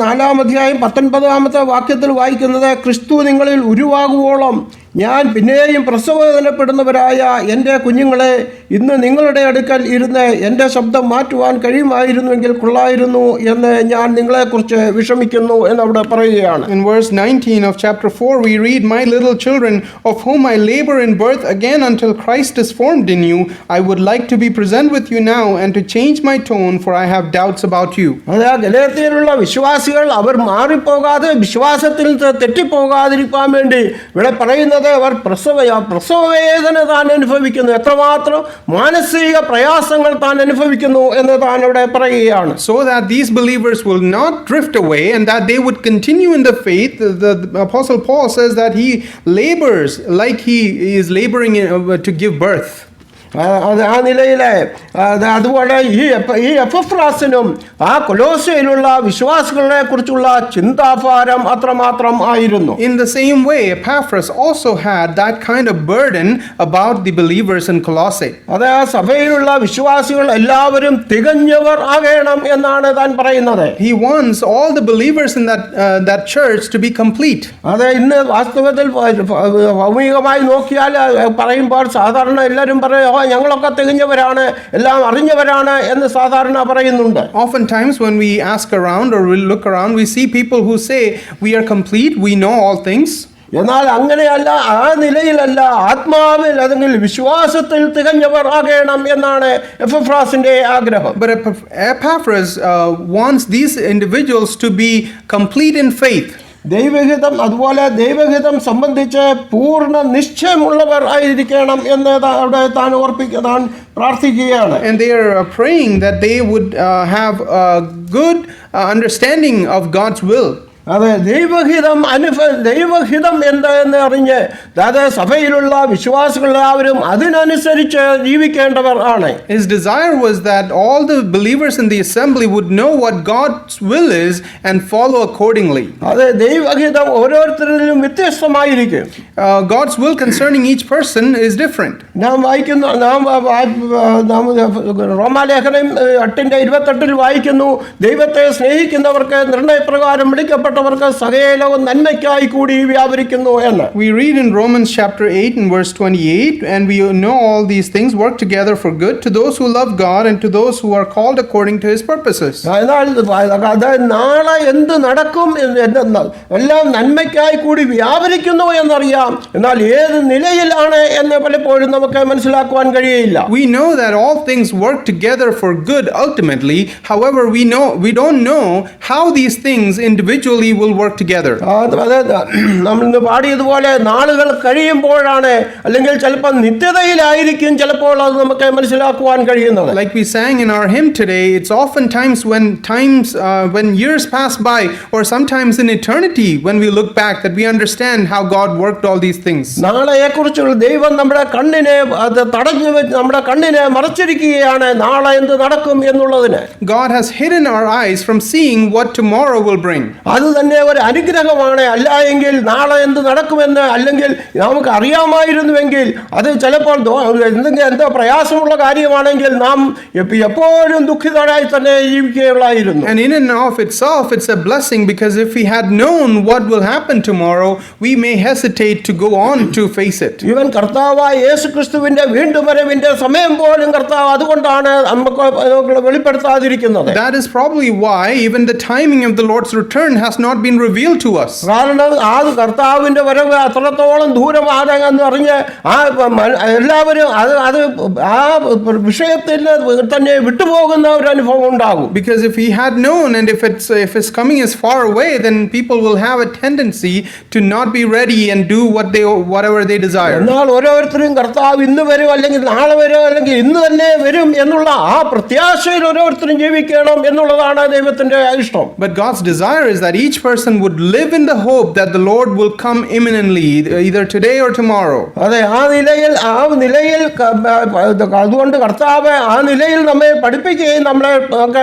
[SPEAKER 1] 4-ാം അധ്യായം 19-ാമത്തെ വാക്യത്തിൽ വായിക്കുന്നത്, ക്രിസ്തു നിങ്ങളിൽ ഉരുവാകുവോളം ഞാൻ പിന്നെയും പ്രസവവേദനപ്പെടുന്നവരായ എൻ്റെ കുഞ്ഞുങ്ങളെ ഇന്ന് നിങ്ങളുടെ അടുക്കൽ ഇരുന്ന് എൻ്റെ ശബ്ദം മാറ്റുവാൻ കഴിയുമായിരുന്നുവെങ്കിൽ കൊള്ളായിരുന്നു എന്ന് ഞാൻ നിങ്ങളെക്കുറിച്ച് വിഷമിക്കുന്നു എന്നവിടെ പറയുകയാണ്.
[SPEAKER 2] In verse 19 of chapter 4 we read, "My little children, of whom I labor in birth again until Christ is formed in you, I would like to be present with you now and to change my tone, for I have doubts about you."
[SPEAKER 1] അത് ഗലാത്യയിലുള്ള വിശ്വാസികൾ അവർ മാറിപ്പോകാതെ വിശ്വാസത്തിൽ തെറ്റിപ്പോകാതിരിക്കാൻ വേണ്ടി ഇവിടെ പറയുന്നത് അവർ പ്രസവവേദന താൻ അനുഭവിക്കുന്നു, എത്രമാത്രം മാനസിക പ്രയാസങ്ങൾ താൻ അനുഭവിക്കുന്നു എന്ന് താൻ അവിടെ പറയുകയാണ്.
[SPEAKER 2] So that these believers will not drift away and that they would continue in the faith, the Apostle Paul says that he labors like he is laboring to give birth.
[SPEAKER 1] ആ നിലയിലെ അതുപോലെ ഈ എപ്പഫ്രാസിനും ആ കൊലോസ്യയിലുള്ള വിശ്വാസികളെ കുറിച്ചുള്ള ചിന്താഭാരം അത്രമാത്രം ആയിരുന്നു.
[SPEAKER 2] In the same way, Epaphras also had that kind of burden about the believers in Colossae.
[SPEAKER 1] അത് ആ സഭയിലുള്ള വിശ്വാസികൾ എല്ലാവരും തികഞ്ഞവർ ആകണം എന്നാണ് താൻ പറയുന്നത്.
[SPEAKER 2] He wants all the believers in that church to be complete.
[SPEAKER 1] അത് ഇന്ന് വാസ്തവത്തിൽ ഭൗമികമായി നോക്കിയാൽ പറയുമ്പോൾ സാധാരണ എല്ലാവരും പറയും, ഞങ്ങളൊക്കെ തികഞ്ഞവരാണ്, എല്ലാം അറിഞ്ഞവരാണ് എന്ന് സാധാരണ പറയുന്നുണ്ട്.
[SPEAKER 2] Oftentimes when we ask around or we look around, we see people who say we are complete, we know all things.
[SPEAKER 1] എന്നാൽ അങ്ങനെയല്ല, ആ നിലയിലല്ല, ആത്മാവിൽ അല്ലെങ്കിൽ വിശ്വാസത്തിൽ തികഞ്ഞവർ ആകണം എന്നാണ് എപ്പഫ്രാസിന്റെ ആഗ്രഹം.
[SPEAKER 2] But Epaphras wants these individuals to be complete in faith.
[SPEAKER 1] ദൈവഹിതം അതുപോലെ ദൈവഹിതം സംബന്ധിച്ച് പൂർണ്ണ നിശ്ചയമുള്ളവർ ആയിരിക്കണം എന്ന് അവിടെ താൻ പ്രാർത്ഥിക്കുകയാണ്.
[SPEAKER 2] And they are praying that they would have a good understanding of God's will.
[SPEAKER 1] അതെ, ദൈവഹിതം എന്താണെന്ന് അറിഞ്ഞ് അതായത് സഭയിലുള്ള വിശ്വാസികളെല്ലാവരും അതിനനുസരിച്ച് ജീവിക്കേണ്ടവർ ആണ്.
[SPEAKER 2] His desire was that all the believers in the assembly would know what God's will is and follow accordingly.
[SPEAKER 1] അതെ, ദൈവഹിതം ഓരോരുത്തരിലും വ്യത്യസ്തമായിരിക്കും.
[SPEAKER 2] God's will concerning each person is different.
[SPEAKER 1] നാം റോമാലേഖനം 8:28 വായിക്കുന്നു, ദൈവത്തെ സ്നേഹിക്കുന്നവർക്ക് നിർണയപ്രകാരം വിളിക്കപ്പെട്ടവർക്ക് സകലവും നന്മയ്ക്കായി കൂടി വ്യാപരിക്കുന്നു എന്ന്.
[SPEAKER 2] We read in Romans chapter 8 and verse 28, and we know all these things work together for good to those who love God and to those who are called according to his purposes.
[SPEAKER 1] എന്നാൽ അത് നാളെ എന്ത് നടക്കും എല്ലാം നന്മയ്ക്കായി കൂടി വ്യാപരിക്കുന്നു എന്നറിയാം. എന്നാൽ ഏത് നിലയിലാണ് എന്ന് പലപ്പോഴും നമുക്ക് മനസ്സിലാക്കുവാൻ കഴിയില്ല.
[SPEAKER 2] We know that all things work together for good ultimately. However, we don't know how these things individually spiritually will work together.
[SPEAKER 1] അതായത് നമ്മൾ ഇന്ന് പാടിയതുപോലെ നാളുകൾ കഴിയുമ്പോഴാണ്, അല്ലെങ്കിൽ ചിലപ്പോൾ നിത്യതയിലായിരിക്കും ചിലപ്പോൾ അത് നമുക്ക് മനസ്സിലാക്കുവാൻ കഴിയുന്നത്.
[SPEAKER 2] Like we sang in our hymn today, it's oftentimes when years pass by, or sometimes in eternity, when we look back, that we understand how God worked all these things.
[SPEAKER 1] നാളെയെക്കുറിച്ചുള്ള ദൈവം നമ്മുടെ കണ്ണിനെ അത് തടഞ്ഞു വെച്ച് നമ്മുടെ കണ്ണിനെ മറച്ചിരിക്കുകയാണ് നാളെ എന്ത് നടക്കും എന്നുള്ളതിന്.
[SPEAKER 2] God has hidden our eyes from seeing what tomorrow will bring.
[SPEAKER 1] അത് തന്നെ ഒരു അനുഗ്രഹമാണ്. അല്ല എങ്കിൽ നാളെ എന്ത് നടക്കുമെന്ന് അല്ലെങ്കിൽ നമുക്ക് അറിയാമായിരുന്നുവെങ്കിൽ അത് ചിലപ്പോൾ എന്തോ പ്രയാസമുള്ള കാര്യമാണെങ്കിൽ നാം എപ്പോഴും ദുഃഖിതരായി തന്നെ ജീവിക്കുകയുള്ളായിരുന്നു.
[SPEAKER 2] And in and of itself, it's a blessing, because if we had known what will happen tomorrow, we may hesitate to go on to face it.
[SPEAKER 1] ഇവൻ കർത്താവായ യേശു ക്രിസ്തുവിന്റെ വീണ്ടും വരവിന്റെ സമയം പോലും കർത്താവ് അതുകൊണ്ടാണ് നമുക്ക് വെളിപ്പെടുത്താതിരിക്കുന്നത്.
[SPEAKER 2] That is probably why even the timing of the Lord's return has not been revealed to us.
[SPEAKER 1] കാരണം ആ കർത്താവിന്റെ വരവ് അത്രത്തോളം ദൂരമാണെന്ന് അറിഞ്ഞ് എല്ലാവരും അത് ആ വിഷയത്തിൽ തന്നെ വിട്ടുപോകുന്ന ഒരു അനുഭവം ഉണ്ടാകും.
[SPEAKER 2] Because if he had known, and if his coming is far away, then people will have a tendency to not be ready and do whatever they desire.
[SPEAKER 1] എന്നാൽ ഓരോരുത്തരും കർത്താവ് ഇന്ന് വരും, അല്ലെങ്കിൽ നാളെ വരും, അല്ലെങ്കിൽ ഇന്ന് തന്നെ വരും എന്നുള്ള ആ പ്രത്യാശയിൽ ഓരോരുത്തരും ജീവിക്കണം എന്നുള്ളതാണ് ദൈവത്തിന്റെ ഇഷ്ടം.
[SPEAKER 2] But God's desire is that each person would live in the hope that the Lord will come imminently, either today or tomorrow.
[SPEAKER 1] അതെ, ആ നിലയിൽ അതുകൊണ്ട് കർത്താവ് ആ നിലയിൽ നമ്മെ പഠിപ്പിക്കുകയും നമ്മളെ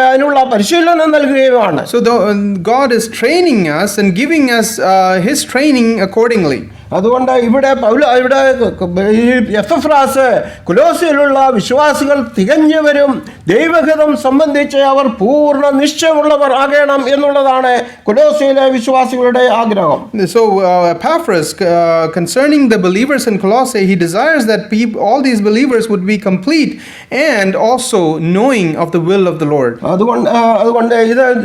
[SPEAKER 1] അതിനുള്ള പരിശീലനം നൽകുകയുമാണ്.
[SPEAKER 2] So God is training us and giving us his training accordingly.
[SPEAKER 1] അതുകൊണ്ട് ഇവിടെ ഈ എപ്പഫ്രാസ് കൊലോസ്യയിലുള്ള വിശ്വാസികൾ തികഞ്ഞവരും ദൈവഹിതം സംബന്ധിച്ച് അവർ പൂർണ്ണ നിശ്ചയമുള്ളവർ ആകണം എന്നുള്ളതാണ് കൊലോസ്യയിലെ വിശ്വാസികളുടെ ആഗ്രഹം.
[SPEAKER 2] So Epaphras, concerning the believers in Colossae, he desires that all these believers would be complete and also knowing of the will of the Lord.
[SPEAKER 1] അതുകൊണ്ട്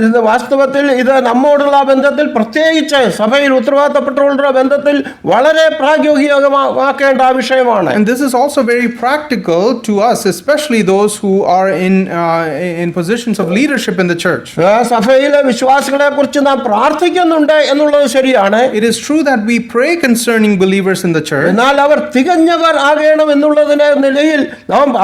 [SPEAKER 1] ഇത് വാസ്തവത്തിൽ ഇത് നമ്മോടുള്ള ബന്ധത്തിൽ, പ്രത്യേകിച്ച് സഭയിൽ ഉത്തരവാദിത്തപ്പെട്ടവരുടെ ബന്ധത്തിൽ വളരെ പ്രായോഗികമാക്കേണ്ട വിഷയമാണ്.
[SPEAKER 2] And this is also very practical to us, especially those who are in positions of leadership in the church.
[SPEAKER 1] സഭയിലെ വിശ്വാസികളെ കുറിച്ച് നാം പ്രാർത്ഥിക്കുന്നുണ്ട് എന്നുള്ളത് ശരിയാണ്.
[SPEAKER 2] It is true that we pray concerning believers in the church.
[SPEAKER 1] എന്നാൽ അവർ തികഞ്ഞവർ ആകണം എന്നുള്ളതിന്റെ നിലയിൽ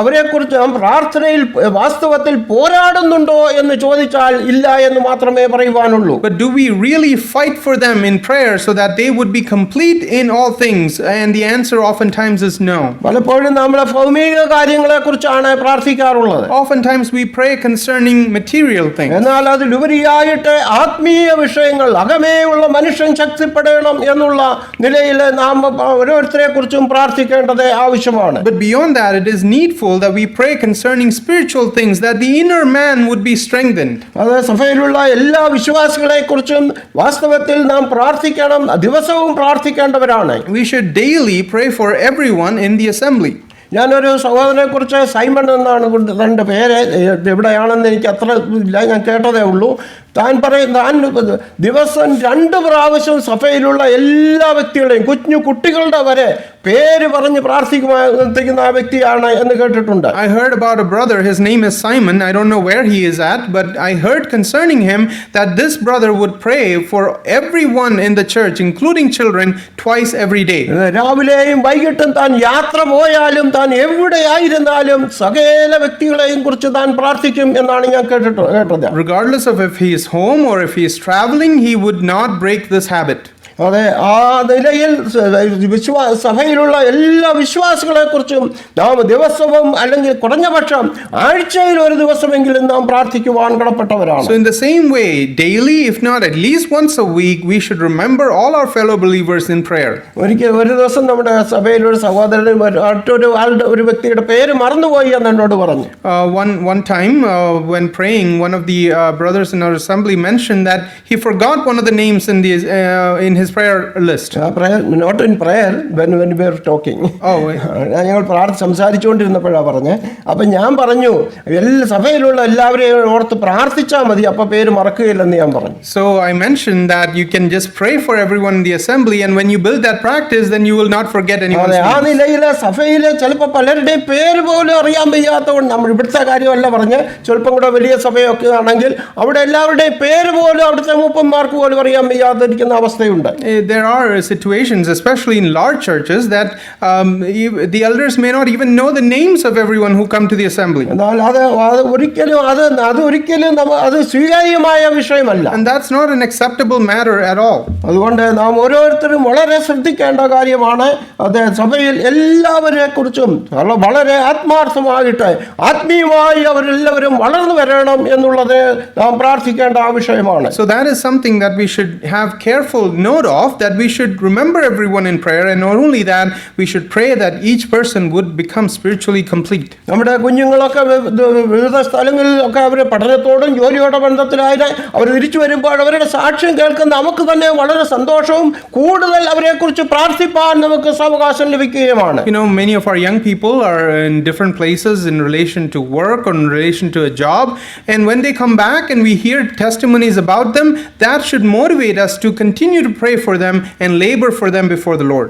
[SPEAKER 1] അവരെക്കുറിച്ച് നാം പ്രാർത്ഥനയിൽ വാസ്തവത്തിൽ പോരാടുന്നുണ്ടോ എന്ന് ചോദിച്ചാൽ ഇല്ല എന്ന് മാത്രമേ പറയുവാനുള്ളൂ.
[SPEAKER 2] But do we really fight for them in prayer so that they would be complete in all things? And the answer oftentimes is no.
[SPEAKER 1] പലപ്പോഴും നമ്മൾ ഭൗമിക കാര്യങ്ങളെ കുറിച്ചാണ് പ്രാർത്ഥിക്കാറുള്ളത്.
[SPEAKER 2] Oftentimes we pray concerning material things.
[SPEAKER 1] എന്നാൽ അതിലുപരിയായിട്ട് ആത്മീയ വിഷയങ്ങൾ, അകമേയുള്ള മനുഷ്യൻ ശക്തിപ്പെടണം എന്നുള്ള നിലയിൽ നാം ഓരോരുത്തരെ കുറിച്ചും പ്രാർത്ഥിക്കേണ്ടത് ആവശ്യമാണ്.
[SPEAKER 2] But beyond that, it is needful that we pray concerning spiritual things, that the inner man would be strengthened.
[SPEAKER 1] അത് സഭയിലുള്ള എല്ലാ വിശ്വാസികളെ കുറിച്ചും വാസ്തവത്തിൽ നാം പ്രാർത്ഥിക്കണം, ദിവസവും പ്രാർത്ഥിക്കേണ്ടവരാണ്.
[SPEAKER 2] We should daily pray for everyone in the assembly.
[SPEAKER 1] ഞാനൊരു സഹോദരനെ കുറിച്ച് സൈമൺ എന്നാണ് തൻ്റെ പേര്, എവിടെയാണെന്ന് എനിക്ക് അത്ര ഇല്ല, ഞാൻ കേട്ടതേ ഉള്ളൂ. താൻ ദിവസം 2 പ്രാവശ്യം സഭയിലുള്ള എല്ലാ വ്യക്തികളെയും, കുട്ടികളുടെ വരെ പേര് പറഞ്ഞ് പ്രാർത്ഥിക്കുന്ന ആ വ്യക്തിയാണ് എന്ന് കേട്ടിട്ടുണ്ട്.
[SPEAKER 2] I heard about a brother, his name is Simon. I don't know where he is at, but I heard concerning him that this brother would pray for everyone in the church, including children, twice every day.
[SPEAKER 1] രാവിലെയും വൈകിട്ടും താൻ യാത്ര പോയാലും താൻ എവിടെയായിരുന്നാലും സകല വ്യക്തികളെയും കുറിച്ച് താൻ പ്രാർത്ഥിക്കും എന്നാണ് ഞാൻ കേട്ടത്.
[SPEAKER 2] Regardless of if he is home or if he is traveling, he would not break this habit.
[SPEAKER 1] അതെ, ആ നിലയിൽ സഭയിലുള്ള എല്ലാ വിശ്വാസികളെ കുറിച്ചും നാം ദിവസവും അല്ലെങ്കിൽ കുറഞ്ഞപക്ഷം ആഴ്ചയിൽ ഒരു ദിവസമെങ്കിലും നാം പ്രാർത്ഥിക്കുവാൻ കടപ്പെട്ടവരാണ്.
[SPEAKER 2] So in the same way, daily, if not at least once a week, we should remember all our fellow believers in prayer.
[SPEAKER 1] ഒരു ദിവസം നമ്മുടെ സഭയിൽ ഒരു സഹോദരൻ ഒരു വ്യക്തിയുടെ പേര് മറന്നുപോയി എന്ന് എന്നോട് പറഞ്ഞു.
[SPEAKER 2] One time when praying, one of the brothers in our assembly mentioned that he forgot one of the names in his his prayer list.
[SPEAKER 1] prayer, not in prayer, when we were talking.
[SPEAKER 2] Oh,
[SPEAKER 1] ഞങ്ങൾ സംസാരിച്ചുകൊണ്ടിരുന്നപ്പോഴാണ് പറഞ്ഞത്. അപ്പം ഞാൻ പറഞ്ഞു സഭയിലുള്ള എല്ലാവരെയും ഓർത്ത് പ്രാർത്ഥിച്ചാൽ മതി, അപ്പം പേര് മറക്കുകയില്ലെന്ന് ഞാൻ പറഞ്ഞു.
[SPEAKER 2] So I mentioned that you can just pray for everyone in the assembly, and when you build that practice, then you will not forget anyone's
[SPEAKER 1] ആ
[SPEAKER 2] name.
[SPEAKER 1] നിലയിലെ സഭയിലെ ചിലപ്പോൾ പലരുടെയും പേര് പോലും അറിയാൻ വയ്യാത്തതുകൊണ്ട്, നമ്മൾ ഇവിടുത്തെ കാര്യമല്ല പറഞ്ഞ്, ചിലപ്പം കൂടെ വലിയ സഭയൊക്കെ ആണെങ്കിൽ അവിടെ എല്ലാവരുടെയും പേര് പോലും അവിടുത്തെ മൂപ്പന്മാർക്ക് പോലും അറിയാൻ വയ്യാതിരിക്കുന്ന അവസ്ഥയുണ്ട്.
[SPEAKER 2] There are situations, especially in large churches, that the elders may not even know the names of everyone who come to the assembly.
[SPEAKER 1] എന്നാൽ അത് ഒരിക്കലും അത് സ്വീകാര്യമായ വിഷയമല്ല.
[SPEAKER 2] And that's not an acceptable matter at all.
[SPEAKER 1] അതുകൊണ്ട് നാം ഓരോരുത്തരും വളരെ ശ്രദ്ധിക്കേണ്ട കാര്യമാണ്. അത് സഭയിൽ എല്ലാവരെ കുറിച്ചും വളരെ ആത്മാർത്ഥമായിട്ട് ആത്മീയമായി അവരെല്ലാവരും വളർന്നു വരണം എന്നുള്ളത് നാം പ്രാർത്ഥിക്കേണ്ട വിഷയമാണ്.
[SPEAKER 2] So that is something that we should have careful note of, that we should remember everyone in prayer, and not only that, we should pray that each person would become spiritually complete.
[SPEAKER 1] നമ്മുടെ കുഞ്ഞുങ്ങളൊക്കെ വിവിധ സ്ഥലങ്ങളിലൊക്കെ അവർ പഠനത്തോടും ജോലിയോടെ ബന്ധത്തിലായത് അവർ തിരിച്ചു വരുമ്പോൾ അവരുടെ സാക്ഷ്യം കേൾക്കുന്ന നമുക്ക് തന്നെ വളരെ സന്തോഷവും കൂടുതൽ അവരെക്കുറിച്ച് പ്രാർത്ഥിപ്പാൻ നമുക്ക് സാവകാശം ലഭിക്കുകയുമാണ്.
[SPEAKER 2] You know, many of our young people are in different places in relation to work or in relation to a job, and when they come back and we hear testimonies about them, that should motivate us to continue to pray for them and labor for them before the Lord.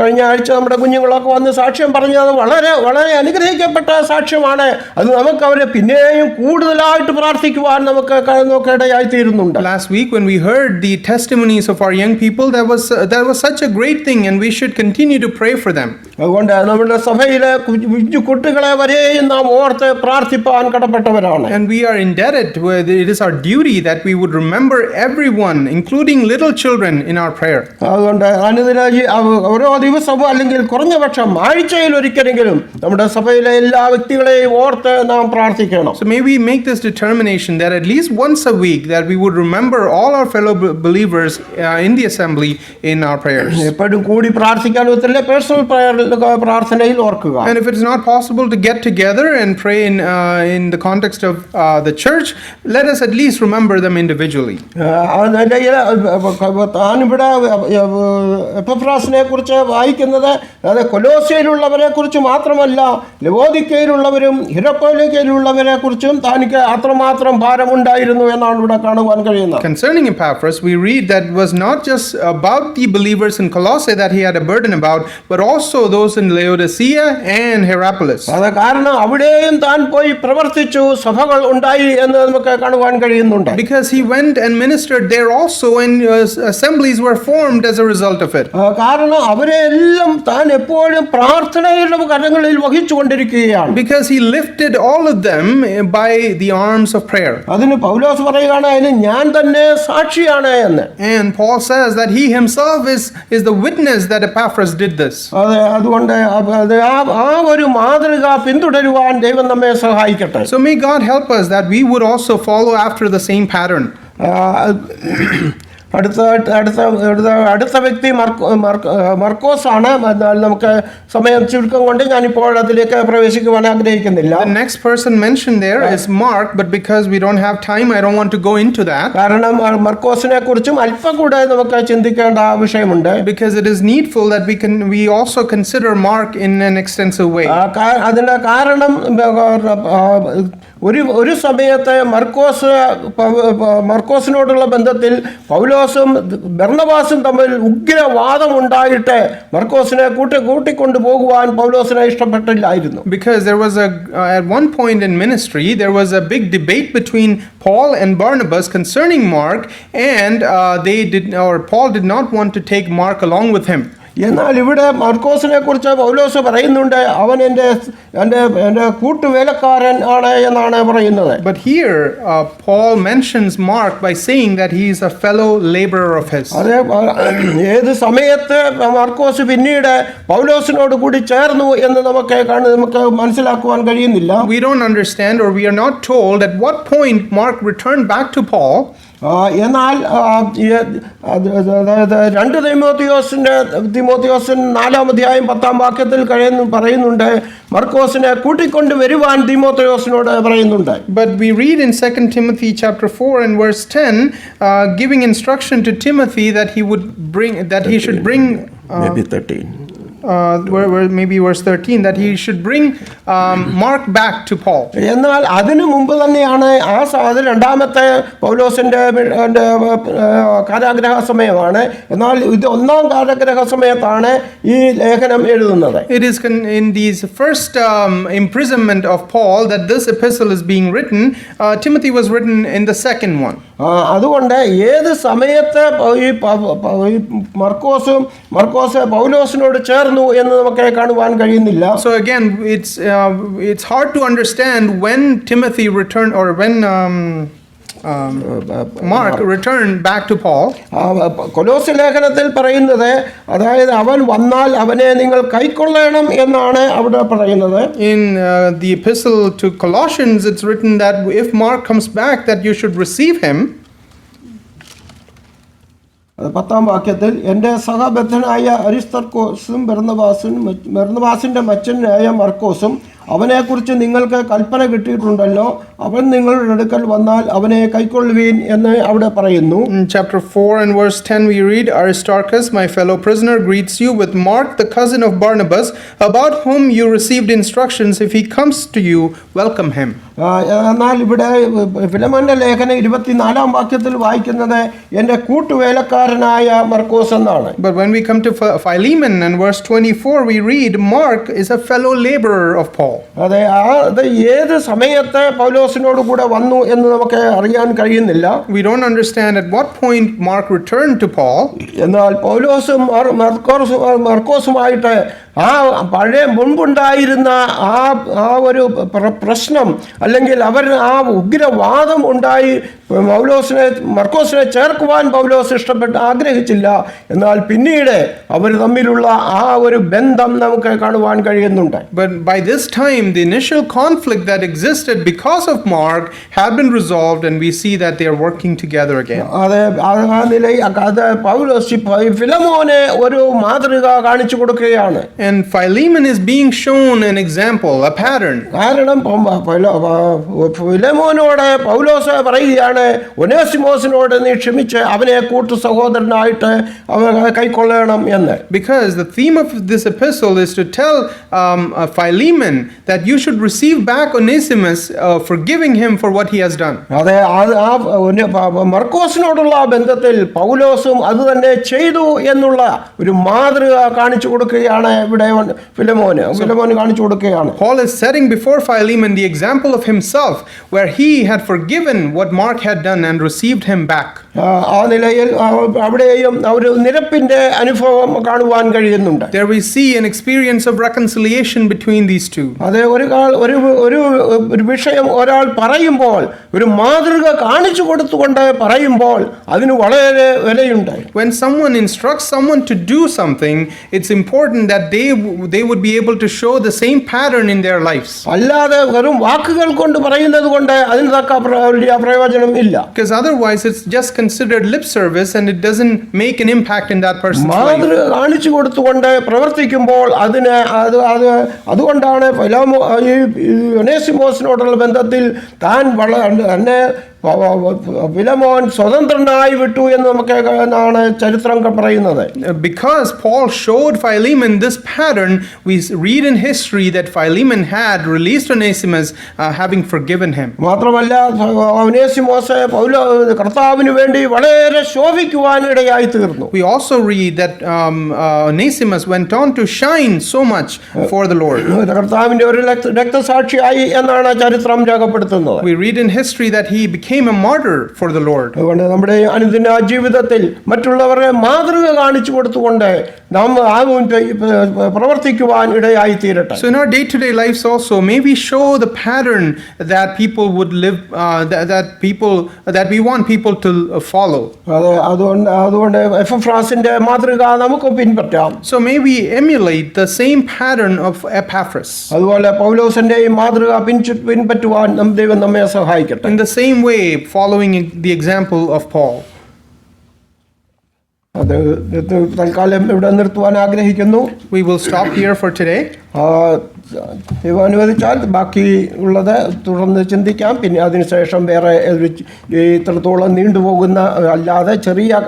[SPEAKER 1] കഴിഞ്ഞ ആഴ്ച നമ്മുടെ കുഞ്ഞുങ്ങളൊക്കെ വന്ന് സാക്ഷ്യം പറഞ്ഞത് വളരെ വളരെ അനുഗ്രഹിക്കപ്പെട്ട സാക്ഷ്യമാണ്. അത് നമുക്ക് അവരെ പിന്നെയും കൂടുതലായിട്ട് പ്രാർത്ഥിക്കുവാൻ നമുക്ക് ഇടയായി തീരുന്നുണ്ട്.
[SPEAKER 2] Last week when we heard the testimonies of our young people, that was such a great thing, and we should continue to pray for them.
[SPEAKER 1] അതുകൊണ്ട് നമ്മുടെ സഭയിലെ കുട്ടികളെ വരെയും നാം ഓർത്ത് പ്രാർത്ഥിപ്പാൻ കടപ്പെട്ടവരാണ്.
[SPEAKER 2] And we are indebted, it is our duty that we would remember everyone, including little children, in our prayer.
[SPEAKER 1] അതുകൊണ്ട് ഓരോ ദിവസവും അല്ലെങ്കിൽ കുറഞ്ഞപക്ഷം ആഴ്ചയിൽ ഒരിക്കലെങ്കിലും നമ്മുടെ സഭയിലെ എല്ലാ വ്യക്തികളെയും ഓർത്ത് നാം പ്രാർത്ഥിക്കണം.
[SPEAKER 2] So may we make this determination that at least once a week that we would remember all our fellow believers in the assembly in our prayers.
[SPEAKER 1] എപ്പോഴും കൂടി പ്രാർത്ഥിക്കാൻ പറ്റില്ല, പേഴ്സണൽ പ്രാർത്ഥനയിൽ ഓർക്കുക.
[SPEAKER 2] And if it is not possible to get together and pray in the context of the church, let us at least remember them individually.
[SPEAKER 1] താനിവിടെ എപ്പഫ്രാസിനെ കുറിച്ച് വായിക്കുന്നത് അത് കൊലോസ്യയിലുള്ളവരെ കുറിച്ച് മാത്രമല്ല, ലവോദിക്കയിലുള്ളവരും ഹിരപ്പോലിക്കയിലുള്ളവരെ കുറിച്ചും തനിക്ക് അത്രമാത്രം ഭാരമുണ്ടായിരുന്നു എന്നാണ് ഇവിടെ കാണുവാൻ കഴിയുന്നത്.
[SPEAKER 2] Concerning Epaphras, we read that it was not just about the believers in Colossae that he had a burden about, but also those in Laodicea and Hierapolis.
[SPEAKER 1] അത് കാരണം അവിടെയും താൻ പോയി പ്രവർത്തിച്ചു, സഭകൾ ഉണ്ടായി എന്ന് നമുക്ക് കാണുവാൻ കഴിയുന്നുണ്ട്.
[SPEAKER 2] Because he went and ministered there also, and assemblies were formed as a result of it.
[SPEAKER 1] കാരണം അവരെ എല്ലാം താൻ എപ്പോഴും പ്രാർത്ഥനയുടെ കരങ്ങളിൽ വഹിച്ചുകൊണ്ടിരിക്കുകയാണ്.
[SPEAKER 2] Because he lifted all of them by the arms of prayer.
[SPEAKER 1] അതിന് പൗലോസ് പറയുകയാണ്, അതിന് ഞാൻ തന്നെ സാക്ഷിയാണ് എന്ന്.
[SPEAKER 2] And Paul says that he himself is the witness that Epaphras did this.
[SPEAKER 1] അതുകൊണ്ട് ആ ഒരു മാതൃക പിന്തുടരുവാൻ ദൈവം നമ്മെ സഹായിക്കട്ടെ.
[SPEAKER 2] So may God help us that we would also follow after the same pattern. അടുത്ത വ്യക്തി മർക്കോസ് ആണ്. നമുക്ക് സമയം ചുരുക്കം കൊണ്ട് ഞാനിപ്പോൾ അതിലേക്ക് പ്രവേശിക്കുവാൻ ആഗ്രഹിക്കുന്നില്ല. The next person mentioned there is Mark, but because we don't have time, I don't want to go into that.
[SPEAKER 1] കാരണം മർക്കോസിനെ കുറിച്ചും അല്പം കൂടെ നമുക്ക് ചിന്തിക്കേണ്ട വിഷയമുണ്ട്.
[SPEAKER 2] Because it is needful that we also consider Mark in an extensive way.
[SPEAKER 1] അതിന്റെ കാരണം ഒരു സമയത്ത് മർക്കോസിനോടുള്ള ബന്ധത്തിൽ പൗലോസും ബർന്നബാസും തമ്മിൽ ഉഗ്രവാദമുണ്ടായിട്ട് മർക്കോസിനെ കൂട്ടിക്കൊണ്ടു പോകുവാൻ പൗലോസിനെ ഇഷ്ടപ്പെട്ടില്ലായിരുന്നു.
[SPEAKER 2] Because there was at one point in ministry there was a big debate between Paul and Barnabas concerning Mark, and Paul did not want to take Mark along with him.
[SPEAKER 1] എന്നാൽ ഇവിടെ മർക്കോസിനെ കുറിച്ച് പൗലോസ് പറയുന്നുണ്ട്, അവൻ എൻ്റെ കൂട്ടുവേലക്കാരൻ ആണ് എന്നാണ് പറയുന്നത്.
[SPEAKER 2] But here Paul mentions Mark by saying that he is a fellow laborer of his.
[SPEAKER 1] ഏത് സമയത്ത് മർക്കോസ് പിന്നീട് പൗലോസിനോട് കൂടി ചേർന്നു എന്ന് നമുക്ക് മനസ്സിലാക്കുവാൻ കഴിയുന്നില്ല.
[SPEAKER 2] We don't understand, or we are not told at what point Mark returned back to Paul.
[SPEAKER 1] എന്നാൽ അതായത് 2 തിമോത്തിയോസിൻ 4 അധ്യായം 10 വാക്യത്തിൽ പറയുന്നുണ്ട്, മർക്കോസിനെ കൂട്ടിക്കൊണ്ട് വരുവാൻ തിമോത്തിയോസിനോട് പറയുന്നുണ്ട്.
[SPEAKER 2] But we read in 2 Timothy chapter 4 and verse 10, giving instruction to Timothy that he should bring
[SPEAKER 1] maybe 13.
[SPEAKER 2] Maybe verse 13, that he should bring Mark back to Paul.
[SPEAKER 1] എന്നാൽ അതിനു മുമ്പ് തന്നെയാണ് അത് 2ാമത്തെ പൗലോസിന്റെ കാരാഗ്രഹ സമയമാണ്. എന്നാൽ ഇത് 1ാം കാരാഗ്രഹ സമയത്താണ് ഈ ലേഖനം എഴുതുന്നത്.
[SPEAKER 2] It is in these first imprisonment of Paul that this epistle is being written. Timothy was written in the second one.
[SPEAKER 1] അതുകൊണ്ട് ഏത് സമയത്ത് ഈ മർക്കോസ് പൗലോസിനോട് ചേർന്നു എന്ന് നമുക്ക് കാണുവാൻ കഴിയുന്നില്ല.
[SPEAKER 2] So again, it's hard to understand when Timothy returned or when Mark returned back to Paul.
[SPEAKER 1] കൊലോസ്യ ലേഖനത്തിൽ പറയുന്നത്, അതായത് അവൻ വന്നാൽ അവനെ നിങ്ങൾ കൈക്കൊള്ളണം എന്നാണ് അവിടെ പറയുന്നത്.
[SPEAKER 2] In the epistle to Colossians, it's written that if Mark comes back, that you should receive him.
[SPEAKER 1] 10ാം വാക്യത്തിൽ, എൻ്റെ സഹബദ്ധനായ അരിസ്തർക്കോസും ബർന്നബാസിൻ്റെ മച്ചനായ മർക്കോസും അവനെക്കുറിച്ച് നിങ്ങൾക്ക് കൽപ്പന കിട്ടിയിട്ടുണ്ടല്ലോ, അവൻ നിങ്ങളുടെ അടുക്കൽ വന്നാൽ അവനെ കൈക്കൊള്ളുവീൻ എന്ന് അവിടെ പറയുന്നു.
[SPEAKER 2] In chapter 4 and verse 10 we read, Aristarchus, my fellow prisoner, greets you with Mark, the cousin of Barnabas, about whom you received instructions. If he comes to you, welcome him.
[SPEAKER 1] എന്നാൽ ഇവിടെ ഫിലമോന്റെ ലേഖനം 24ാം വാക്യത്തിൽ വായിക്കുന്നത് എൻ്റെ കൂട്ടുവേലക്കാരനായ മർക്കോസ് എന്നാണ്.
[SPEAKER 2] But when we come to Philemon and verse 24, we read, Mark is a fellow laborer of Paul.
[SPEAKER 1] അതെ, അത് ഏത് സമയത്ത് പൗലോസിനോട് കൂടെ വന്നു എന്ന് നമുക്ക് അറിയാൻ കഴിയുന്നില്ല.
[SPEAKER 2] We don't understand at what point Mark returned to Paul.
[SPEAKER 1] എന്നാൽ പൗലോസും മർക്കോസുമായിട്ട് പഴയ മുൻപുണ്ടായിരുന്ന ഒരു പ്രശ്നം, അല്ലെങ്കിൽ അവർ ഉഗ്രവാദം ഉണ്ടായി മർക്കോസിനെ ചേർക്കുവാൻ പൗലോസ് ആഗ്രഹിച്ചില്ല. എന്നാൽ പിന്നീട് അവർ തമ്മിലുള്ള ഒരു ബന്ധം നമുക്ക് കാണുവാൻ കഴിയുന്നുണ്ട്.
[SPEAKER 2] But by this time the initial conflict that existed because of Mark had been resolved, and we see that they are working together again.
[SPEAKER 1] അതെ, ആ നിലയിൽ പൗലോസ് ഫിലമോനെ ഒരു മാതൃക കാണിച്ചു കൊടുക്കുകയാണ്.
[SPEAKER 2] And Philemon is being shown an example, a pattern.
[SPEAKER 1] കാരണം ഫിലമോനോട് പൗലോസ് പറയുകയാണ്, ഒനേസിമോസിനോട് നീ ക്ഷമിച്ച് അവനെ കൂട്ടു സഹോദരനായിട്ട് കൈക്കൊള്ളണം എന്ന്.
[SPEAKER 2] Because the theme of this epistle is to tell Philemon that you should receive back Onesimus, forgiving him for what he has done.
[SPEAKER 1] അതെ, മർക്കോസിനോടുള്ള ബന്ധത്തിൽ പൗലോസും അത് തന്നെ ചെയ്തു എന്നുള്ള ഒരു മാതൃക കാണിച്ചു കൊടുക്കുകയാണ് ഇവിടെ ഫിലമോന് കാണിച്ചു കൊടുക്കുകയാണ്.
[SPEAKER 2] Paul is setting before Philemon the example of himself, where he had forgiven what Mark had done and received him back.
[SPEAKER 1] ആ നിലയിൽ അവിടെയും ഒരു നിരപ്പിന്റെ അനുഭവം കാണുവാൻ കഴിയുന്നുണ്ട്.
[SPEAKER 2] There we see an experience of reconciliation between these two.
[SPEAKER 1] അതെ, ഒരു വിഷയം ഒരാൾ പറയുമ്പോൾ, ഒരു മാതൃക കാണിച്ചു കൊടുത്തുകൊണ്ട് പറയുമ്പോൾ അതിന് വളരെ വിലയുണ്ട്.
[SPEAKER 2] When someone instructs someone to do something, it's important that they would be able to show the same pattern in their lives.
[SPEAKER 1] അല്ലാതെ വെറും വാക്കുകൾ കൊണ്ട് പറയുന്നത് കൊണ്ട് അതിന് തക്ക പ്രയോജനം ഇല്ല.
[SPEAKER 2] Because otherwise it's just considered lip service and it doesn't make an impact in that person's life.
[SPEAKER 1] മാതൃക കാണിച്ചു കൊടുത്തുകൊണ്ട് പ്രവർത്തിക്കുമ്പോൾ അതുകൊണ്ടാണ് ഒനേസിമോസിനോടുള്ള ബന്ധത്തിൽ താൻ എന്നെ ഫിലമോൻ സ്വതന്ത്രനായി വിട്ടു എന്ന് നമുക്ക് ചരിത്രം പറയുന്നത്.
[SPEAKER 2] Because Paul showed Philemon this pattern, we read in history that Philemon had released Onesimus, having forgiven him.
[SPEAKER 1] മാത്രമല്ല, ഒനേസിമോസ് കർത്താവിന് വേണ്ടി വളരെ ശോഭിക്കുവാൻ ഇടയായി തീർന്നു.
[SPEAKER 2] We also read that Onesimus went on to shine so much for the Lord.
[SPEAKER 1] കർത്താവിന്റെ ഒരു രക്തസാക്ഷിയായി എന്നാണ് ചരിത്രം രേഖപ്പെടുത്തുന്നത്.
[SPEAKER 2] We read in history that he became a martyr for the Lord.
[SPEAKER 1] അതുകൊണ്ട് നമ്മുടെ അനുദിന ജീവിതത്തിൽ മറ്റുള്ളവരെ മാതൃക കാണിച്ചു കൊടുത്തുകൊണ്ട് നാം പ്രവർത്തിക്കുവാൻ ഇടയായി തീരട്ടെ.
[SPEAKER 2] So in our day-to-day lives also, may we show the pattern that people would live, that we want people to follow.
[SPEAKER 1] അതുകൊണ്ട് എപ്പഫ്രാസിന്റെ മാതൃക നമുക്ക് പിൻപറ്റാം.
[SPEAKER 2] So may we emulate the same pattern of Epaphras.
[SPEAKER 1] അതുകൊണ്ട് അതുപോലെ പൗലോസിന്റെയും മാതൃക പിൻപറ്റുവാൻ ദൈവം നമ്മെ സഹായിക്കട്ടെ.
[SPEAKER 2] In the same way, following the example of Paul.
[SPEAKER 1] അത് തൽക്കാലം ഇവിടെ നിർത്തുവാൻ ആഗ്രഹിക്കുന്നു.
[SPEAKER 2] We will stop here for today.
[SPEAKER 1] ദൈവം അനുവദിച്ചാൽ ബാക്കി ഉള്ളത് തുടർന്ന് ചിന്തിക്കാം. പിന്നെ അതിനുശേഷം വേറെ ഇത്രത്തോളം നീണ്ടുപോകുന്ന അല്ലാതെ ചെറിയ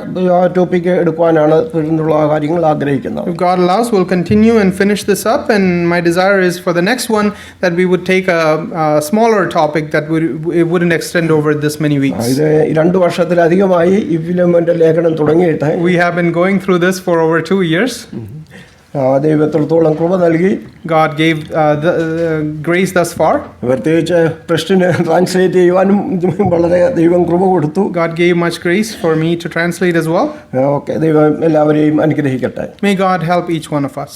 [SPEAKER 1] ടോപ്പിക്ക് എടുക്കുവാനാണ് തുടർന്നുള്ള കാര്യങ്ങൾ ആഗ്രഹിക്കുന്നത്.
[SPEAKER 2] If God allows, we'll continue and finish this up, and my desire is for the next one that we would take a smaller topic that it wouldn't extend over this many weeks.
[SPEAKER 1] ഇത് 2 വർഷത്തിലധികമായി ഈ ഫിലോമോന്റെ ലേഖനം തുടങ്ങിയിട്ട്
[SPEAKER 2] We have been going through this for over 2 years.
[SPEAKER 1] ദൈവം എത്രത്തോളം കൃപ നൽകി.
[SPEAKER 2] God gave the grace thus far.
[SPEAKER 1] പ്രത്യേകിച്ച് ക്രിസ്ത്യന് ട്രാൻസ്ലേറ്റ് ചെയ്യുവാനും വളരെ ദൈവം കൃപ കൊടുത്തു.
[SPEAKER 2] God gave much grace for me to translate as well.
[SPEAKER 1] Okay, ദൈവം എല്ലാവരെയും അനുഗ്രഹിക്കട്ടെ.
[SPEAKER 2] May God help each one of us.